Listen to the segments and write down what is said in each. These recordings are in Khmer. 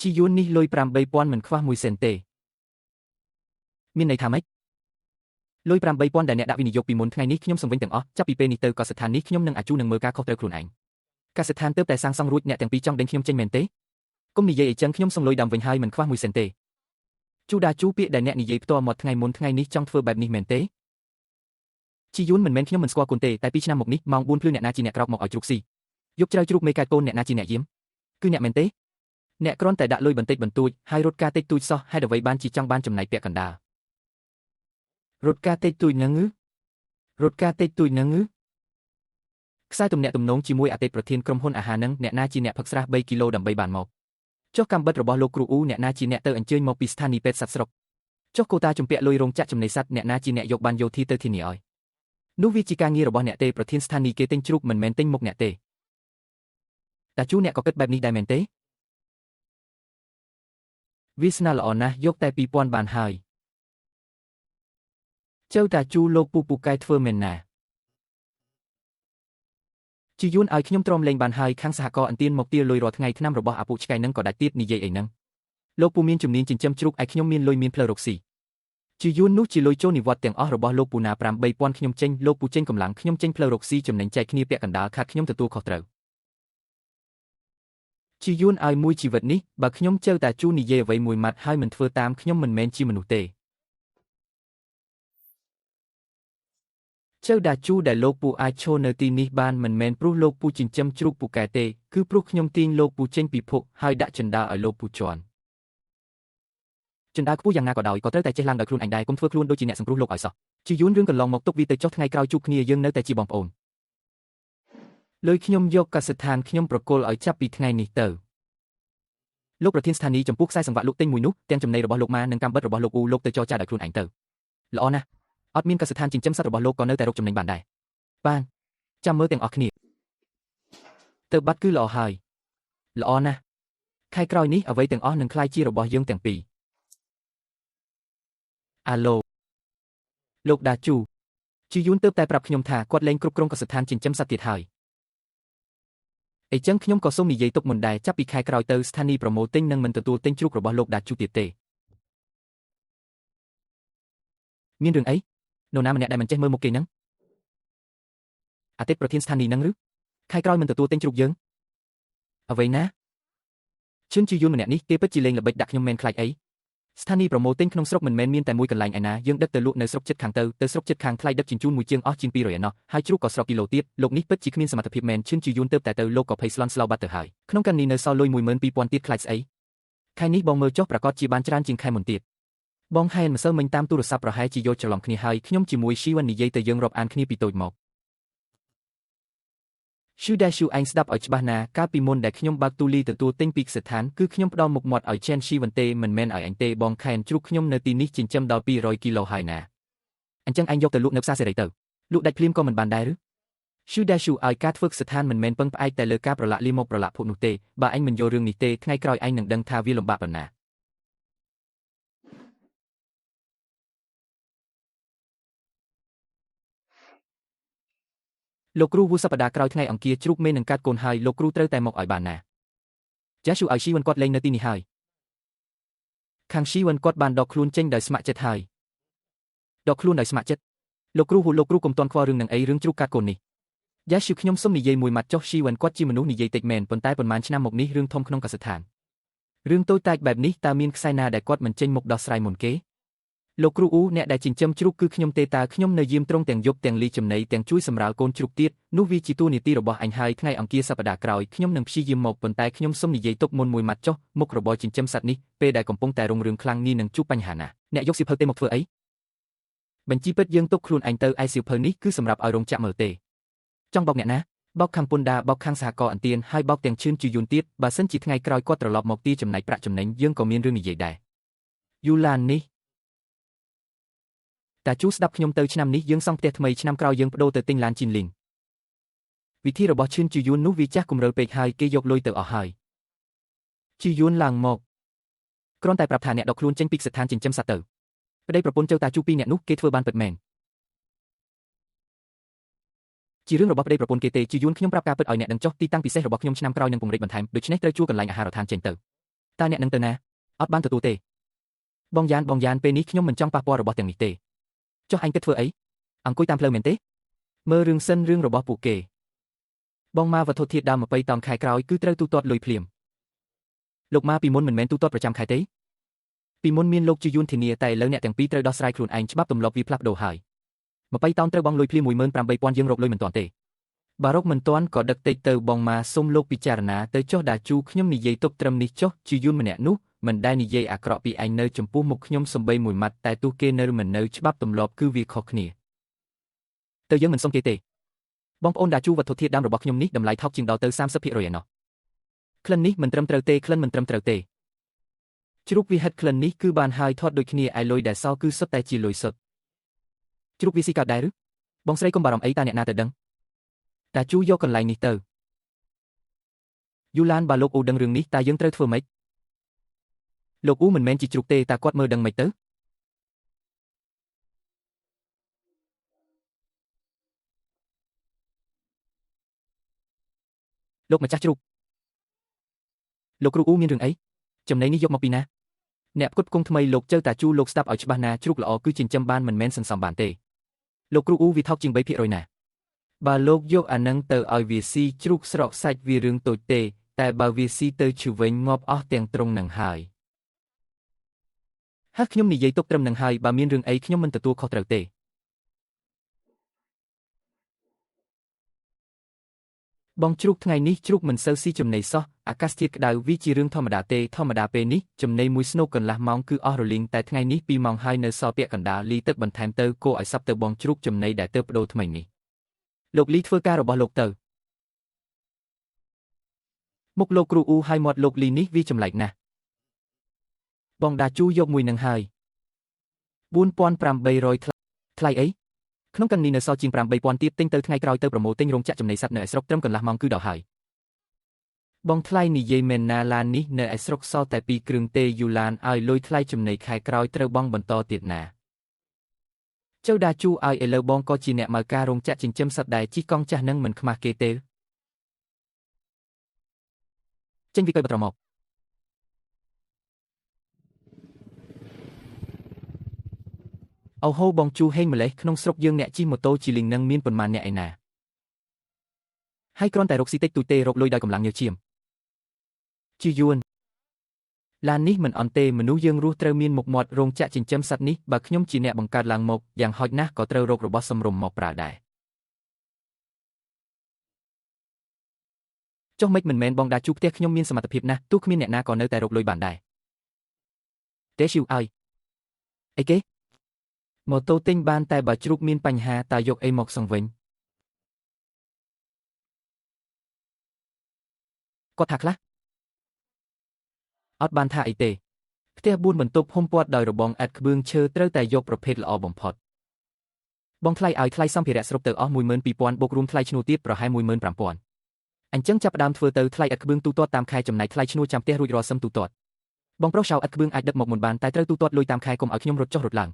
ជីយួននេះលុយ8,000មិនខ្វះ1សេនទេមានន័យថាម៉េចលុយ8,000ដែលអ្នកដាក់វិនិយោគពីមុនថ្ងៃនេះខ្ញុំសង្វិញទាំងអស់ចាប់ពីពេលនេះទៅក៏ស្ថាននេះខ្ញុំនឹងអាជូនឹងមើលការខុសត្រូវខ្លួនឯងកាស្ថានទើបតែសាងសង់រួចអ្នកទាំងពីរចង់ដេញខ្ញុំចេញមែនទេកុំនិយាយអីចឹងខ្ញុំសុំលុយដើមវិញហើយមិនខ្វះ1សេនទេជូដាជូពាក្យដែលអ្នកនិយាយផ្ទាល់មាត់ថ្ងៃមុនថ្ងៃនេះចង់ធ្វើបែបនេះមែនទេជីយួនមិនមែនខ្ញុំមិនស្គាល់គុណទេតែ2ឆ្នាំមកនេះម៉ោង4ភ្លឺអ្នកណាជាអ្នកក្រោកមកឲ្យជ្រូកស៊ីយកជ្រៅជ្រូកមេកែកូនអ្នកណាជាអ្នកយាមគឺអ្នកមែនទេអ្នកគ្រាន់តែដាក់លុយបន្តិចបន្តួចហើយរត់ការតិចតួចសោះហេតុអ្វីបានជាចង់បានចំណាយពាក់កណ្ដាលរត់ការតិចតួចនឹងរត់ការតិចតួចនឹងខ្សែទំនាក់ទំនងជាមួយអតីតប្រធានក្រុមហ៊ុនអាហារនឹងអ្នកណាជាអ្នកផឹកស្រា3គីឡូដើម្បីបានមកចុះកម្មបិតរបស់លោកគ្រូអ៊ូអ្នកណាជាអ្នកទៅអញ្ជើញមកពីស្ថានីយ៍ពេទ្យសត្វស្រុកចុះកូតាជំពាក់លុយរោងចក្រចំណីសត្វអ្នកណាជាអ្នកយកបានយោធីទៅធានាឲ្យនោះវាជាការងាររបស់អ្នកទេប្រធានស្ថានីយ៍គេទិញជ្រូកមិនមែនទិញមុខអ្នកទេតាជូអ្នកក៏គិតបែបនេះដែរមែនទេវាសនាល្អណាស់យកតែ2,000បានហើយចៅតាជូលោកពូពូកែធ្វើមែនណាជីយួនឲ្យខ្ញុំទ្រាំលេងបានហើយខាងសហករណ៍អន្ទានមកទាលុយរាល់ថ្ងៃឆ្នាំរបស់អាពូឆ្កែនឹងក៏ដាច់ទៀតនិយាយអីហ្នឹងលោកពូមានជំនាញចិញ្ចឹមជ្រូកឯខ្ញុំមានលុយមានផ្លូវរកស៊ីជីយួននោះជាលុយចូលនិវត្តន៍ទាំងអស់របស់លោកពូណា8,000ខ្ញុំចេញលោកពូចេញកម្លាំងខ្ញុំចេញផ្លូវរកស៊ីចំណេញចែកគ្នាពាក់កណ្ដាលខាត់ខ្ញុំទទួលខុសត្រូវជីយួនឲ្យមួយជីវិតនេះបើខ្ញុំជើតាជូនិយាយអ្វីមួយម៉ាត់ហើយមិនធ្វើតាមខ្ញុំមិនមែនជាមនុស្សទេចៅដាជូដែលលោកពូអាចឈរនៅទីនេះបានមិនមែនព្រោះលោកពូចិញ្ចឹមជ្រូកពូកែទេគឺព្រោះខ្ញុំទាញលោកពូចេញពីភពហើយដាក់ចណ្ដាលឲ្យលោកពូជន់ចណ្ដាលខ្ពស់យ៉ាងណាក៏ដោយក៏ត្រូវតែចេះឡើងដោយខ្លួនឯងដែរកុំធ្វើខ្លួនដូចជាអ្នកសង្គ្រោះលោកឲ្យសោះជីយួនរឿងកន្លងមកទុកវាទៅចុះថ្ងៃក្រោយជួបគ្នាយើងនៅតែជាបងប្អូនលុយខ្ញុំយកកសិដ្ឋានខ្ញុំប្រគល់ឲ្យចាប់ពីថ្ងៃនេះទៅលោកប្រធានស្ថានីយ៍ចំពោះខ្សែសង្វាក់លោកទិញមួយនោះទាំងចំណីរបស់លោកម៉ានិងកម្មបិតរបស់លោកអ៊ូលោកទៅចរចាដោយខ្លួនឯងទៅល្អណាស់អត់មានកសិដ្ឋានចិញ្ចឹមសត្វរបស់លោកក៏នៅតែរកចំណេញបានដែរបានចាំមើលទាំងអស់គ្នាទៅបាត់គឺល្អហើយល្អណាស់ខែក្រោយនេះអ្វីទាំងអស់នឹងក្លាយជារបស់យើងទាំងពីរអាឡូលោកដាជូជីយួនទើបតែប្រាប់ខ្ញុំថាគាត់លែងគ្រប់គ្រងកសិដ្ឋានចិញ្ចឹមសត្វទៀតហើយអីចឹងខ្ញុំក៏សូមនិយាយទុកមុនដែរចាប់ពីខែក្រោយទៅស្ថានីយ៍ប្រម៉ូទិញនឹងមិនទទួលទិញជ្រូករបស់លោកដាជូទៀតទេមានរឿងអីនរណាម្នាក់ដែលមិនចេះមើលមុខគេហ្នឹងអតីតប្រធានស្ថានីយ៍ហ្នឹងឬខែក្រោយមិនទទួលទិញជ្រូកយើងអ្វីណាឈិនជីយួនម្នាក់នេះគេពិតជាលេងល្បិចដាក់ខ្ញុំមែនខ្លាចអីស្ថានីយ៍ប្រម៉ូទិញក្នុងស្រុកមិនមែនមានតែមួយកន្លែងឯណាយើងដឹកទៅលក់នៅស្រុកជិតខាងទៅស្រុកជិតខាងថ្លៃដឹកជញ្ជូនមួយជាងអស់ជាង200ឯណោះហើយជ្រូកក៏ស្រុកគីឡូទៀតលោកនេះពិតជាគ្មានសមត្ថភាពមែនឈិនជីយួនទៅតែទៅលោកក៏ភ័យស្លន់ស្លោបាត់ទៅហើយក្នុងករណីនៅសល់លុយ12,000ទៀតខ្លាចស្អីខែនេះបងមើលចុះប្រកាសជាបានច្រើនជាងខែមុនទៀតបងហែនម្សិលមិញតាមទូរស័ព្ទប្រហែលជាយកច្រឡំគ្នាហើយខ្ញុំជាមួយស៊ីវ៉ាន់និយាយទៅយើងរាប់អានគ្នាពីតូចមកស៊ូដាស៊ូអញស្ដាប់ឲ្យច្បាស់ណាកាលពីមុនដែលខ្ញុំបើកទូលីទទួលទិញពីកសិដ្ឋានគឺខ្ញុំផ្ដល់មុខមាត់ឲ្យជេនស៊ីវ៉ាន់ទេមិនមែនឲ្យអញទេបងខែនជ្រូកខ្ញុំនៅទីនេះចិញ្ចឹមដល់200គីឡូហើយណាអញ្ចឹងអញយកទៅលក់នៅផ្សារសេរីទៅលក់ដាច់ភ្លាមក៏មិនបានដែរឬស៊ូដាស៊ូឲ្យការធ្វើកសិដ្ឋានមិនមែនពឹងផ្អែកតែលើការប្រឡាក់លីមកប្រឡាក់ភក់នោះទេបើអញមិនយករឿងនេះទេថ្ងៃក្រោយអញនឹងដឹងថាវាលំបាកប៉ុណ្ណាលោកគ្រូវូសប្តាហ៍ក្រោយថ្ងៃអង្គារជ្រូកមេនឹងកាត់កូនហើយលោកគ្រូត្រូវតែមកឲ្យបានណាចាស៊ូឲ្យស៊ីវ៉ាន់គាត់លេងនៅទីនេះហើយខាងស៊ីវ៉ាន់គាត់បានដកខ្លួនចេញដោយស្ម័គ្រចិត្តហើយដកខ្លួនដោយស្ម័គ្រចិត្តលោកគ្រូកុំតន់ខ្វល់រឿងនឹងអីរឿងជ្រូកកាត់កូននេះយ៉ាស៊ូខ្ញុំសុំនិយាយមួយម៉ាត់ចុះស៊ីវ៉ាន់គាត់ជាមនុស្សនិយាយតិចមែនប៉ុន្តែប៉ុន្មានឆ្នាំមកនេះរឿងធំក្នុងកសិដ្ឋានរឿងតូចតាចបែបនេះតើមានខ្សែណាដែលគាត់មិនចេញមុខដោះស្រាយមុនគេលោកគ្រូអ៊ូអ្នកដែលចិញ្ចឹមជ្រូកគឺខ្ញុំទេតើខ្ញុំនៅយាមត្រង់ទាំងយប់ទាំងលីចំណីទាំងជួយសម្រាលកូនជ្រូកទៀតនោះវាជាតួនាទីរបស់អញហើយថ្ងៃអង្គារសប្តាហ៍ក្រោយខ្ញុំនឹងព្យាយាមមកប៉ុន្តែខ្ញុំសុំនិយាយទុកមុនមួយម៉ាត់ចុះមុខរបរចិញ្ចឹមសត្វនេះពេលដែលកំពុងតែរុងរឿងខ្លាំងនេះនឹងជួបបញ្ហាណាអ្នកយកសៀវភៅទេមកធ្វើអីបញ្ជីពិតយើងទុកខ្លួនឯងទៅឯសៀវភៅនេះគឺសម្រាប់ឲ្យរោងចក្រមើលទេចង់បោកអ្នកណាបោកខាងពុនដាបោកខាងសហករណ៍អន្ទានហើយបោកទាំងឈឿនជាយួនទៀតបើសិនជាថ្ងៃក្រោយគាត់ត្រឡប់មកទីចំណែកប្រាក់ចំណេញយើងក៏មានរឿងនិយាយដែរយូឡាននេះតាជូស្ដាប់ខ្ញុំទៅឆ្នាំនេះយើងសង់ផ្ទះថ្មីឆ្នាំក្រោយយើងបដូរទៅទិញឡានជីនលីងវិធីរបស់ឈឿនជាយួននោះវាចាស់គំរើពេកហើយគេយកលុយទៅអស់ហើយជាយួនឡើងមកគ្រាន់តែប្រាប់ថាអ្នកដកខ្លួនចេញពីស្ថានចិញ្ចឹមសត្វទៅប្តីប្រពន្ធចៅតាជូពីរអ្នកនោះគេធ្វើបានពិតមែនជារឿងរបស់ប្តីប្រពន្ធគេទេជាយួនខ្ញុំប្រាប់ការពិតឲ្យអ្នកដឹងចុះទីតាំងពិសេសរបស់ខ្ញុំឆ្នាំក្រោយនឹងពង្រីកបន្ថែមដូច្នេះត្រូវជួលកន្លែងអាហារដ្ឋានចេញទៅ តើអ្នកនឹងទៅណាអត់បានទទួលទេបងយ៉ានពេលនេះខ្ញុំមិនចង់ប៉ះពាល់របស់ទាំងនេះទេចុះឯងគិតធ្វើអីអង្គុយតាមផ្លូវមែនទេមើលរឿងសិនរឿងរបស់ពួកគេបងម៉ាវត្ថុធាតុដើម20តោនខែក្រោយគឺត្រូវទូទាត់លុយភ្លាមលោកម៉ាពីមុនមិនមែនទូទាត់ប្រចាំខែទេពីមុនមានលោកជាយួនធានាតែឥឡូវអ្នកទាំងពីរត្រូវដោះស្រាយខ្លួនឯងច្បាប់ទម្លាប់វាផ្លាស់ប្ដូរហើយ20តោនត្រូវបង់លុយភ្លាម 18,000 យើងរកលុយមិនទាន់ទេបើរកមិនទាន់ក៏ដឹកតិចទៅបងម៉ាសុំលោកពិចារណាទៅចុះដាជូខ្ញុំនិយាយទុកត្រឹមនេះចុះជាយួនម្នាក់នោះមិនដែលនិយាយអាក្រក់ពីឯងនៅចំពោះមុខខ្ញុំសំបីមួយម៉ាត់តែទោះគេនៅមិននៅច្បាប់ទម្លាប់គឺវាខុសគ្នាទៅយើងមិនសុំគេទេបងប្អូនដាជូវត្ថុធាតុដើមរបស់ខ្ញុំនេះតម្លៃថោកជាងដល់ទៅ 30% ឯណោះក្លិននេះមិនត្រឹមត្រូវទេក្លិនមិនត្រឹមត្រូវទេជ្រូកវាហិតក្លិននេះគឺបានហើយថតដូចគ្នាឯលុយដែលសល់គឺសុទ្ធតែជាលុយសុទ្ធជ្រូកវាស៊ីកើតដែរឬបងស្រីកុំបារម្ភអីតើអ្នកណាទៅដឹងតាជូយកកន្លែងនេះទៅយូឡានបើលោកអ៊ូដឹងរឿងនេះតើយើងត្រូវធ្វើម៉េចលោកអ៊ូមិនមែនជាជ្រូកទេតើគាត់មើលដឹងម៉េចទៅលោកម្ចាស់ជ្រូកលោកគ្រូអ៊ូមានរឿងអីចំណីនេះយកមកពីណាអ្នកផ្គត់ផ្គង់ថ្មីលោកចៅតាជូលោកស្ដាប់ឲ្យច្បាស់ណាជ្រូកល្អគឺចិញ្ចឹមបានមិនមែនសន្សំបានទេលោកគ្រូអ៊ូវាថោកជាង 3% ណាបើលោកយកអានឹងទៅឲ្យវាស៊ីជ្រូកស្រកសាច់វារឿងតូចទេតែបើវាស៊ីទៅឈឺវិញងាប់អស់ទាំងទ្រង់នឹងហើយខ្ញុំនិយាយទុកត្រឹមនឹងហើយបើមានរឿងអីខ្ញុំមិនទទួលខុសត្រូវទេបងជ្រូកថ្ងៃនេះជ្រូកមិនសូវស៊ីចំណីសោះអាកាសធាតុក្តៅវាជារឿងធម្មតាទេធម្មតាពេលនេះចំណីមួយស្នូកកន្លះម៉ោងគឺអស់រលីងតែថ្ងៃនេះ2ម៉ោងហើយនៅសល់ពាក់កណ្ដាលលីទឹកបន្ថែមទៅគួរឲ្យសັບទៅបងជ្រូកចំណីដែលទៅបដូរថ្មីនេះលោកលីធ្វើការរបស់លោកទៅមុខលោកគ្រូអ៊ូហើយមាត់លោកលីនេះវាចម្លែកណាស់បងដាជូយកមួយនឹងហើយ 4,800 ថ្លៃអីក្នុងកាន់នេះនៅសល់ជាង 8,000 ទៀតទិញទៅថ្ងៃក្រោយទៅប្រម៉ូទិញរោងចក្រចំណីសត្វនៅឯស្រុកត្រឹមកន្លះម៉ោងគឺដល់ហើយបងថ្លៃនិយាយមែនណាឡាននេះនៅឯស្រុកសល់តែ2គ្រឿងទេយូឡានឲ្យលុយថ្លៃចំណីខែក្រោយត្រូវបង់បន្តទៀតណាចៅដាជូឲ្យឥឡូវបងក៏ជាអ្នកមើលការរោងចក្រចិញ្ចឹមសត្វដែរជិះកង់ចាស់នឹងមិនខ្មាស់គេទេចេញវិកុយបត្រមកអូហូបងជូហេងម្លេះក្នុងស្រុកយើងអ្នកជិះម៉ូតូជីលីងនឹងមានប៉ុន្មានអ្នកឯណាហើយគ្រាន់តែរកស៊ីតិចតួចទេរកលុយដោយកម្លាំងញើសឈាមជាយួនឡាននេះមិនអន់ទេមនុស្សយើងរស់ត្រូវមានមុខមាត់រោងចក្រចិញ្ចឹមសត្វនេះបើខ្ញុំជាអ្នកបង្កើតឡើងមកយ៉ាងហោចណាស់ក៏ត្រូវរករបស់សំរុំមកប្រើដែរចុះមិនមែនបងដាជូផ្ទះខ្ញុំមានសមត្ថភាពណាស់ទោះគ្មានអ្នកណាក៏នៅតែរកលុយបានដែរទេឈីវឲ្យអីគេម៉ូតូទិញបានតែបើជ្រូកមានបញ្ហាតើយកអីមកសង្វិញគាត់ថាខ្លះអត់បានថាអីទេផ្ទះ4បន្ទប់ហ៊ុមព័ទ្ធដោយរបងឥដ្ឋក្បឿងឈើត្រូវតែយកប្រភេទល្អបំផុតបងថ្លៃឲ្យថ្លៃសម្ភារៈស្រុកទៅអស់ 12,000 បូករួមថ្លៃឈ្នួលទៀតប្រហែល 15,000 អញ្ចឹងចាប់ផ្ដើមធ្វើទៅថ្លៃឥដ្ឋក្បឿងទូទាត់តាមខែចំណាយថ្លៃឈ្នួលចាំផ្ទះរួចរាល់សឹមទូទាត់បងប្រុសចៅឥដ្ឋក្បឿងអាចដឹកមកមុនបានតែត្រូវទូទាត់លុយតាមខែកុំឲ្យខ្ញុំរត់ចុះរត់ឡើង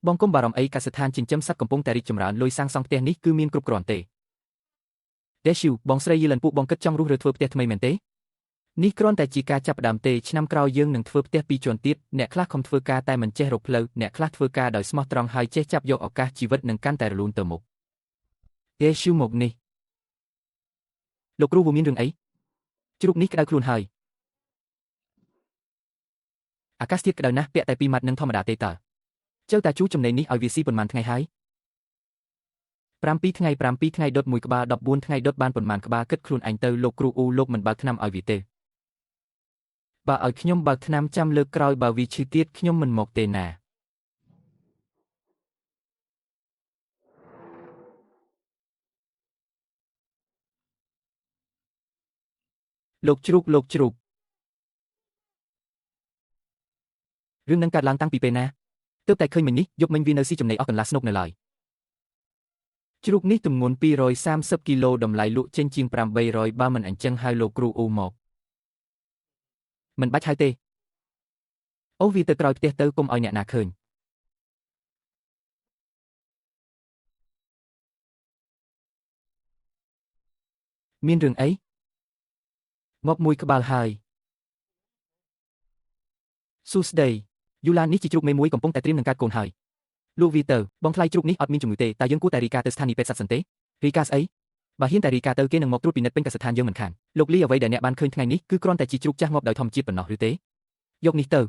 បងកុំបារម្ភអីកសិដ្ឋានចិញ្ចឹមសត្វកំពុងតែរីកចម្រើនលុយសាងសង់ផ្ទះនេះគឺមានគ្រប់គ្រាន់ទេដេឈូបងស្រីយីលិនពួកបងគិតចង់រុះរើធ្វើផ្ទះថ្មីមែនទេនេះគ្រាន់តែជាការចាប់ផ្ដើមទេឆ្នាំក្រោយយើងនឹងធ្វើផ្ទះ2ជាន់ទៀតអ្នកខ្លះខំធ្វើការតែមិនចេះរកផ្លូវអ្នកខ្លះធ្វើការដោយស្មោះត្រង់ហើយចេះចាប់យកឱកាសជីវិតនឹងកាន់តែរលូនទៅមុខដេឈូមកនេះលោកគ្រូមានរឿងអីជ្រូកនេះក្តៅខ្លួនហើយអាកាសធាតុក្តៅណាស់ពាក់តែ2ម៉ាត់នឹងធម្មតាទេតើចៅតាជូចំណីនេះឲ្យវាស៊ីប៉ុន្មានថ្ងៃហើយ7 ថ្ងៃដុត1ក្បាល14ថ្ងៃដុតបានប៉ុន្មានក្បាលគិតខ្លួនឯងទៅលោកគ្រូអ៊ូលោកមិនបើកថ្នាំឲ្យវាទេបើឲ្យខ្ញុំបើកថ្នាំចាំលើកក្រោយបើវាឈឺទៀតខ្ញុំមិនមកទេណាលោកជ្រូករឿងនឹងកើតឡើងតាំងពីពេលណាទើបតែឃើញមិញនេះយប់មិញវានៅស៊ីចំណីអស់កន្លះស្នុកនៅឡើយជ្រូកនេះទម្ងន់230គីឡូតម្លៃលក់ចេញជាង800បើមិនអញ្ចឹងហើយលោកគ្រូអ៊ូមកមិនបាច់ហើយទេអូវាទៅក្រោយផ្ទះទៅកុំឲ្យអ្នកណាឃើញមានរឿងអីងាប់មួយក្បាលហើយ សួស្តីយូឡាននេះជាជ្រូកមេមួយកំពុងតែត្រៀមនឹងកាត់កូនហើយលោកវីទ័របងថ្លៃជ្រូកនេះអត់មានជំងឺទេតែយើងគួរតែរាយការណ៍ទៅស្ថានីយពេទ្យសត្វសិនទេរាយការណ៍ស្អីបើហ៊ានតែរាយការណ៍ទៅគេនឹងមកត្រួតពិនិត្យពេញកសិដ្ឋានយើងមិនខានលោកលីអ្វីដែលអ្នកបានឃើញថ្ងៃនេះគឺគ្រាន់តែជាជ្រូកចាស់ងាប់ដោយធម្មជាតិប៉ុណ្ណោះឬទេយកនេះទៅ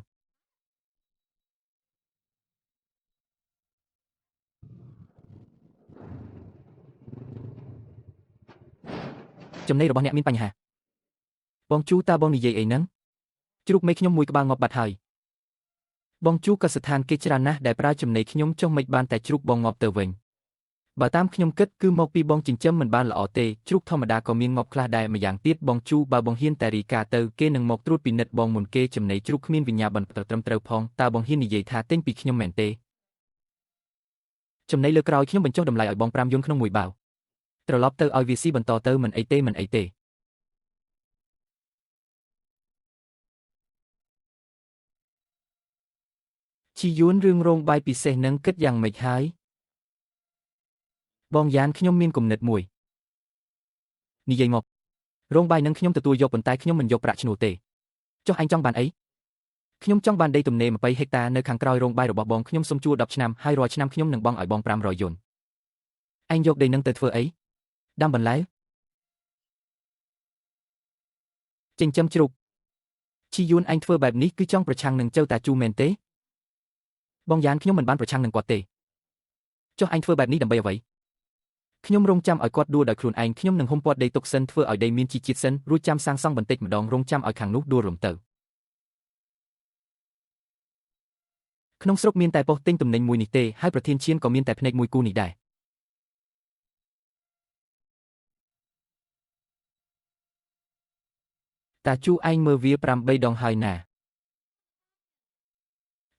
ចំណីរបស់អ្នកមានបញ្ហាបងជូតើបងនិយាយអីហ្នឹងជ្រូកមេខ្ញុំមួយក្បាលងាប់បាត់ហើយបងជូកសិដ្ឋានគេច្រើនណាស់ដែលប្រើចំណីខ្ញុំចុះមិនបានតែជ្រូកបងងាប់ទៅវិញបើតាមខ្ញុំគិតគឺមកពីបងចិញ្ចឹមមិនបានល្អទេជ្រូកធម្មតាក៏មានងាប់ខ្លះដែរម្យ៉ាងទៀតបងជូបើបងហ៊ានតែរីកាទៅគេនឹងមកត្រួតពិនិត្យបងមុនគេចំណីជ្រូកគ្មានវិញ្ញាបនត្រឹមត្រូវផងតើបងហ៊ាននិយាយថាទិញពីខ្ញុំមែនទេចំណីលើក្រោយខ្ញុំបញ្ចុះតម្លៃឲ្យបង5យន់ក្នុងមួយបាវត្រឡប់ទៅឲ្យវាស៊ីបន្តទៅមិនអីទេជីយួនរឿងរោងបាយពិសេសនឹងគិតយ៉ាងម៉េចហើយបងយ៉ានខ្ញុំមានគំនិតមួយនិយាយមករោងបាយនឹងខ្ញុំទទួលយកប៉ុន្តែខ្ញុំមិនយកប្រាក់ឈ្នួលទេចុះអញចង់បានអីខ្ញុំចង់បានដីទំនេរ20ហិកតានៅខាងក្រោយរោងបាយរបស់បងខ្ញុំសុំជួល10ឆ្នាំហើយរាល់ឆ្នាំខ្ញុំនឹងបង់ឲ្យបង500យន់អញយកដីនឹងទៅធ្វើអីដាំបន្លែចិញ្ចឹមជ្រូកជីយួនអញធ្វើបែបនេះគឺចង់ប្រឆាំងនឹងចៅតាជូមែនទេបងយ៉ានខ្ញុំមិនបានប្រឆាំងនឹងគាត់ទេចុះអញធ្វើបែបនេះដើម្បីអ្វីខ្ញុំរងចាំឲ្យគាត់ដួលដោយខ្លួនឯងខ្ញុំនឹងហុំព័ទ្ធដីទុកសិនធ្វើឲ្យដីមានជីជាតិសិនរួចចាំសាងសង់បន្តិចម្ដងរងចាំឲ្យខាងនោះដួលរំទៅក្នុងស្រុកមានតែប៉ុស្តិ៍ទិញទំនិញមួយនេះទេហើយប្រធានឈានក៏មានតែភ្នែកមួយគូនេះដែរតាជូឯងមើលវា8ដងហើយណា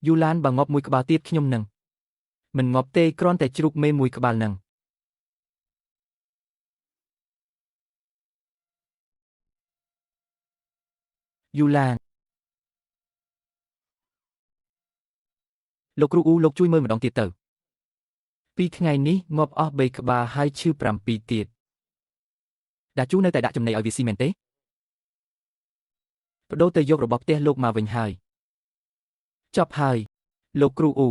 យូឡានបើងាប់មួយក្បាលទៀតខ្ញុំនឹងមិនងាប់ទេគ្រាន់តែជ្រូកមេមួយក្បាលនឹងយូឡានលោកគ្រូអ៊ូលោកជួយមើលម្ដងទៀតទៅ2ថ្ងៃនេះងាប់អស់3ក្បាលហើយឈឺ7ទៀតតាជូនៅតែដាក់ចំណីឲ្យវាស៊ីមែនទេបដូរទៅយករបស់ផ្ទះលោកមកវិញហើយចប់ហើយលោកគ្រូអ៊ូ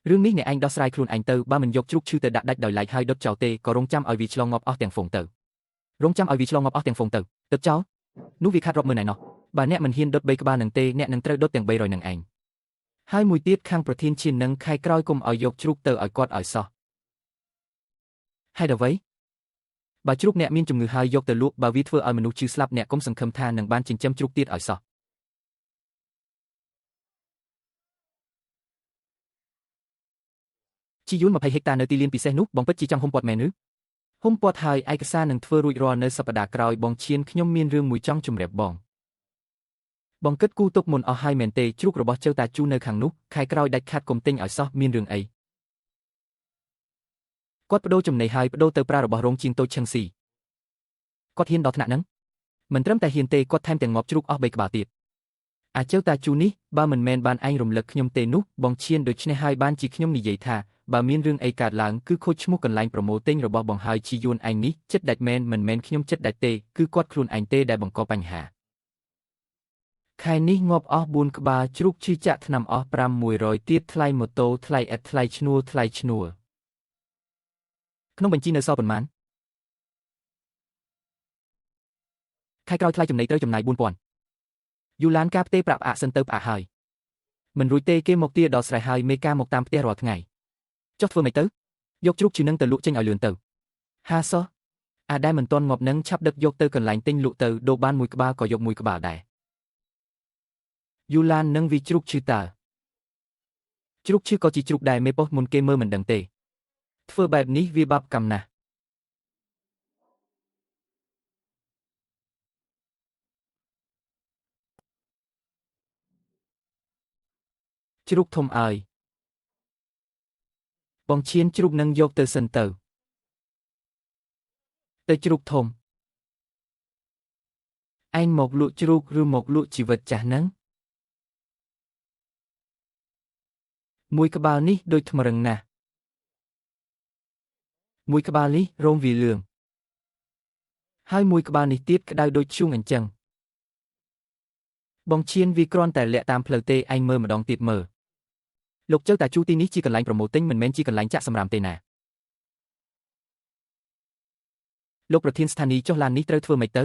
រឿងនេះអ្នកឯងដោះស្រាយខ្លួនឯងទៅបើមិនយកជ្រូកឈឺទៅដាក់ដាច់ដោយឡែកហើយដុតចោលទេក៏រងចាំឲ្យវាឆ្លងងាប់អស់ទាំងហ្វូងទៅរងចាំឲ្យវាឆ្លងងាប់អស់ទាំងហ្វូងទៅដុតចោលនោះវាខាត់រាប់ម៉ឺនឯណោះបើអ្នកមិនហ៊ានដុត3ក្បាលនឹងទេអ្នកនឹងត្រូវដុតទាំង300នឹងឯងហើយមួយទៀតខាងប្រធានឈាននឹងខែក្រោយគុំឲ្យយកជ្រូកទៅឲ្យគាត់ឲ្យសោះហេតុអ្វីបើជ្រូកអ្នកមានជំងឺហើយយកទៅលក់បើវាធ្វើឲ្យមនុស្សឈឺស្លាប់អ្នកគុំសង្ឃឹមថានឹងបានចិញ្ចឹមជ្រូកទៀតឲ្យសោះជីយួន20ហិកតានៅទីលានពិសេសនោះបងពិតជាចង់ហុំព័ទ្ធមែនឬហុំព័ទ្ធហើយឯកសារនឹងធ្វើរួចរាល់នៅសប្តាហ៍ក្រោយបងឈានខ្ញុំមានរឿងមួយចង់ជម្រាបបងគិតគូទុកមុនអស់ហើយមែនទេជ្រូករបស់ចៅតាជូនៅខាងនោះខែក្រោយដាច់ខាតកុំទិញឲ្យសោះមានរឿងអីគាត់បដូរចំណីហើយបដូរទៅប្រើរបស់រោងជាងតូចឈឹងស៊ីគាត់ហ៊ានដល់ថ្នាក់ហ្នឹងមិនត្រឹមតែហ៊ានទេគាត់ថែមទាំងងាប់ជ្រូកអស់3ក្បាលទៀតអាចៅតាជូនេះបើមិនមែនបានឯងរំលឹកខ្ញុំទេនោះបងឈានដូច្នេះហើយបានជាខ្ញុំនិយាយថាបើមានរឿងអីកើតឡើងគឺខូចឈ្មោះកន្លែងប្រម៉ូទិញរបស់បងហើយជីយួនឯងនេះចិត្តដាច់មែនមិនមែនខ្ញុំចិត្តដាច់ទេគឺគាត់ខ្លួនឯងទេដែលបង្កបញ្ហាខែនេះងាប់អស់4ក្បាលជ្រូកឈឺចាក់ថ្នាំអស់500ទៀតថ្លៃម៉ូតូថ្លៃអេតថ្លៃឈ្នួលក្នុងបញ្ជីនៅសល់ប៉ុន្មានខែក្រោយថ្លៃចំណីត្រូវចំណាយ4000យូឡានការផ្ទេរប្រាក់ផ្អាកសិនទៅផ្អាកហើយមិនរួចទេគេមកទាដល់ស្រែហើយមេការមកតាមផ្ទះរាល់ថ្ងៃចុះធ្វើម៉េចទៅយកជ្រូកជឿនឹងទៅលក់ចេញឲ្យលឿនទៅហាសោះអាដែលមិនទាន់ងាប់នឹងឆាប់ដឹកយកទៅកន្លែងទិញលក់ទៅដូរបានមួយក្បាលក៏យកមួយក្បាលដែរយូឡាននឹងវាជ្រូកឈឺតើជ្រូកឈឺក៏ជាជ្រូកដែរមេប៉ុស្តិ៍មុនគេមើលមិនដឹងទេធ្វើបែបនេះវាបាបកម្មណាស់ជ្រូកធំឲ្យបងឈានជ្រូកនឹងយកទៅសិនទៅជ្រូកធំឯងមកលក់ជ្រូកឬមកលក់ជីវិតចាស់ហ្នឹងមួយក្បាលនេះដូចថ្មរឹងណាស់មួយក្បាលនេះរោមវាលឿងហើយមួយក្បាលនេះទៀតក្តៅដូចឈូងអញ្ចឹង បងឈៀនវាគ្រាន់តែលាក់តាមផ្លូវទេឯងមើលម្ដងទៀតមើលលោកចៅតាជូទីនេះជាកន្លែងប្រម៉ូទិញមិនមែនជាកន្លែងចាក់សម្រាមទេណាលោកប្រធានស្ថានីយ៍ចុះឡាននេះត្រូវធ្វើម៉េចទៅ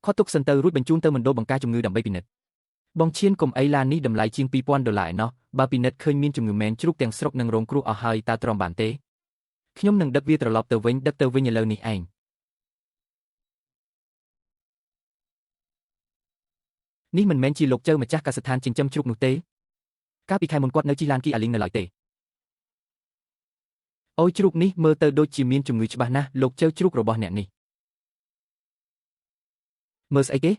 ខត់ទុកសិនទៅរួចបញ្ជូនទៅមណ្ឌលបង្ការជំងឺដើម្បីពិនិត្យបងឈៀនកុំអីឡាននេះតម្លៃជាង$2,000ឯណោះបើពិនិត្យឃើញមានជំងឺមែនជ្រូកទាំងស្រុកនឹងរងគ្រោះអស់ហើយតើទ្រាំបានទេខ្ញុំនឹងដឹកវាត្រឡប់ទៅវិញឥឡូវនេះឯងនេះមិនមែនជាលោកចៅម្ចាស់កសិដ្ឋានចិញ្ចឹមជ្រូកនោះទេកាលពីខែមុនគាត់នៅជិះឡានគីអាលីងនៅឡើយទេអូយជ្រូកនេះមើលទៅដូចជាមានជំងឺច្បាស់ណាស់លោកចៅជ្រូករបស់អ្នកនេះមើលស្អីគេ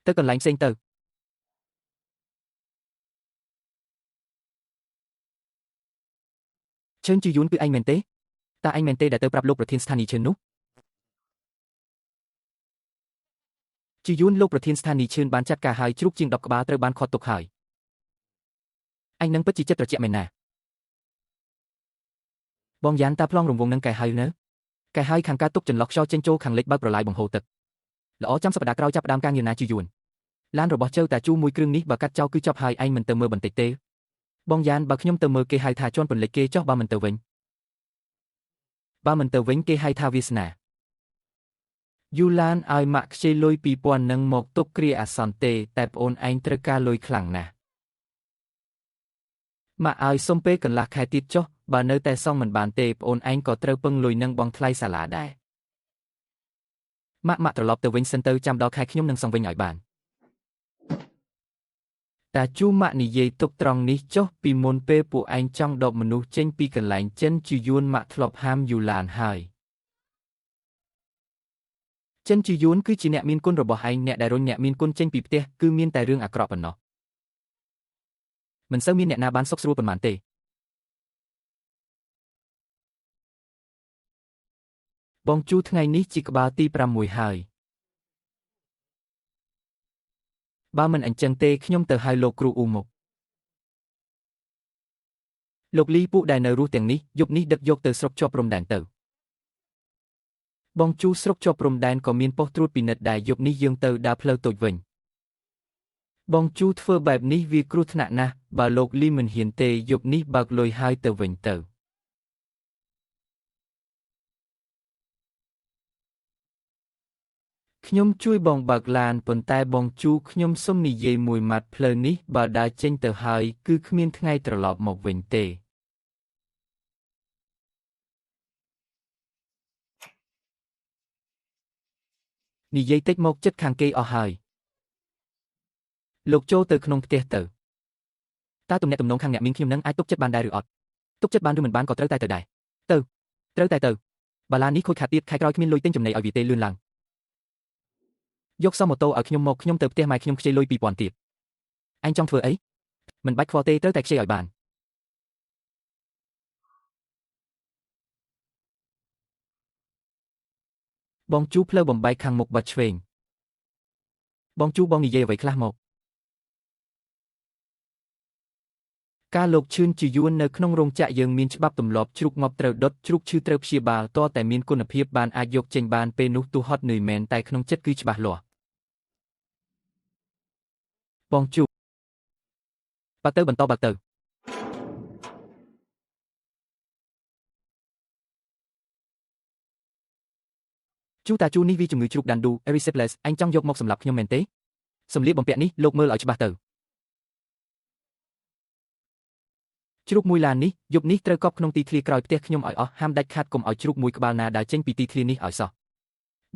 ទៅកន្លែងផ្សេងទៅឈឿនជីយួនគឺឯងមែនទេតើឯងមែនទេដែលទៅប្រាប់លោកប្រធានស្ថានីយ៍ឈឿននោះជីយួនលោកប្រធានស្ថានីយ៍ឈឿនបានចាត់ការហើយជ្រូកជាង10ក្បាលត្រូវបានខត់ទុកហើយឯងនឹងពិតជាចិត្តត្រជាក់មែនណាបងយ៉ានតាប្លង់រង្វង់នឹងកែហើយនៅកែហើយខាងការទុកចន្លោះខ្យល់ចេញចូលខាងលិចបើកប្រឡាយបង្ហូរទឹកល្អចាំសប្តាហ៍ក្រោយចាប់ផ្ដើមការងារណាជីយួនឡានរបស់ចៅតាជូមួយគ្រឿងនេះបើកាត់ចោលគឺចប់ហើយឯងមិនទៅមើលបន្តិចទេបងយ៉ានបើខ្ញុំទៅមើលគេហៅថាជន់ពន្លិចគេចោះបើមិនទៅវិញគេហៅថាវាសនាយូឡានឲ្យម៉ាក់ខ្ចីលុយ2,000នឹងមកទុកគ្រាអាសន្នទេតែប្អូនឯងត្រូវការលុយខ្លាំងណាស់ម៉ាក់ឲ្យសុំពេលកន្លះខែទៀតចុះបើនៅតែសងមិនបានទេប្អូនឯងក៏ត្រូវពឹងលុយនឹងបងថ្លៃសាលាដែរម៉ាក់ត្រឡប់ទៅវិញសិនទៅចាំដល់ខែខ្ញុំនឹងសងវិញឲ្យបានតាជូម៉ាក់និយាយទុកត្រង់នេះចុះពីមុនពេលពួកឯងចង់ដកមនុស្សចេញពីកន្លែងចិនជាយួនម៉ាក់ធ្លាប់ហាមយូឡានហើយចិនជាយួនគឺជាអ្នកមានគុណរបស់ឯងអ្នកដែលរុញអ្នកមានគុណចេញពីផ្ទះគឺមានតែរឿងអាក្រក់ប៉ុណ្ណោះមិនសូវមានអ្នកណាបានសុខស្រួលប៉ុន្មានទេបងជូថ្ងៃនេះជាក្បាលទី6ហើយបើមិនអញ្ចឹងទេខ្ញុំទៅហៅលោកគ្រូអ៊ូមុកលោកលីពួកដែលនៅរស់ទាំងនេះយប់នេះដឹកយកទៅស្រុកជាប់ព្រំដែនទៅបងជូស្រុកជាប់ព្រំដែនក៏មានប៉ុស្តិ៍ត្រួតពិនិត្យដែរយប់នេះយើងទៅដើរផ្លូវតូចវិញបងជូធ្វើបែបនេះវាគ្រោះថ្នាក់ណាស់បើលោកលីមិនហ៊ានទេយប់នេះបើកលុយហើយទៅវិញទៅខ្ញុំជួយបងបើកឡានប៉ុន្តែបងជូខ្ញុំសុំនិយាយមួយម៉ាត់ផ្លូវនេះបើដើរចេញទៅហើយគឺគ្មានថ្ងៃត្រឡប់មកវិញទេនិយាយតិចមកចិត្តខាងគេអស់ហើយលោកចូលទៅក្នុងផ្ទះទៅតើទំនាក់ទំនងខាងអ្នកមីងខ្ញុំនឹងអាចទុកចិត្តបានដែរឬអត់ទុកចិត្តបានឬមិនបានក៏ត្រូវតែទៅដែរត្រូវតែទៅបើឡាននេះខូចខាតទៀតខែក្រោយគ្មានលុយទិញចំណីឲ្យវាទេលឿនឡើងយកសមម៉ូតូឲ្យខ្ញុំមកខ្ញុំទៅផ្ទះម៉ែខ្ញុំខ្ចីលុយ2,000ទៀតឯងចង់ធ្វើអីមិនបាច់ខ្វល់ទេត្រូវតែខ្ចីឲ្យបានបងជូផ្លូវបំបែកខាងមុខបាត់ឆ្វេងបងជូបងនិយាយអ្វីខ្លះមកការលោកឈឿនជាយួននៅក្នុងរោងចក្រយើងមានច្បាប់ទម្លាប់ជ្រូកងាប់ត្រូវដុតជ្រូកឈឺត្រូវព្យាបាលតតែមានគុណភាពបានអាចយកចេញបានពេលនោះទូហត់នឿយមែនតែក្នុងចិត្តគឺច្បាស់លាស់បងជូបើកទៅបន្តបើកទៅជូតាជូនេះវាជំងឺជ្រូកដាន់ឌូ erysipelas ឯងចង់យកមកសម្រាប់ខ្ញុំមែនទេសម្លៀកបំពាក់នេះលោកមើលឲ្យច្បាស់ទៅជ្រូកមួយឡាននេះយប់នេះត្រូវកប់ក្នុងទីធ្លាក្រោយផ្ទះខ្ញុំឲ្យអស់ហាមដាច់ខាតកុំឲ្យជ្រូកមួយក្បាលណាដើរចេញពីទីធ្លានេះឲ្យសោះ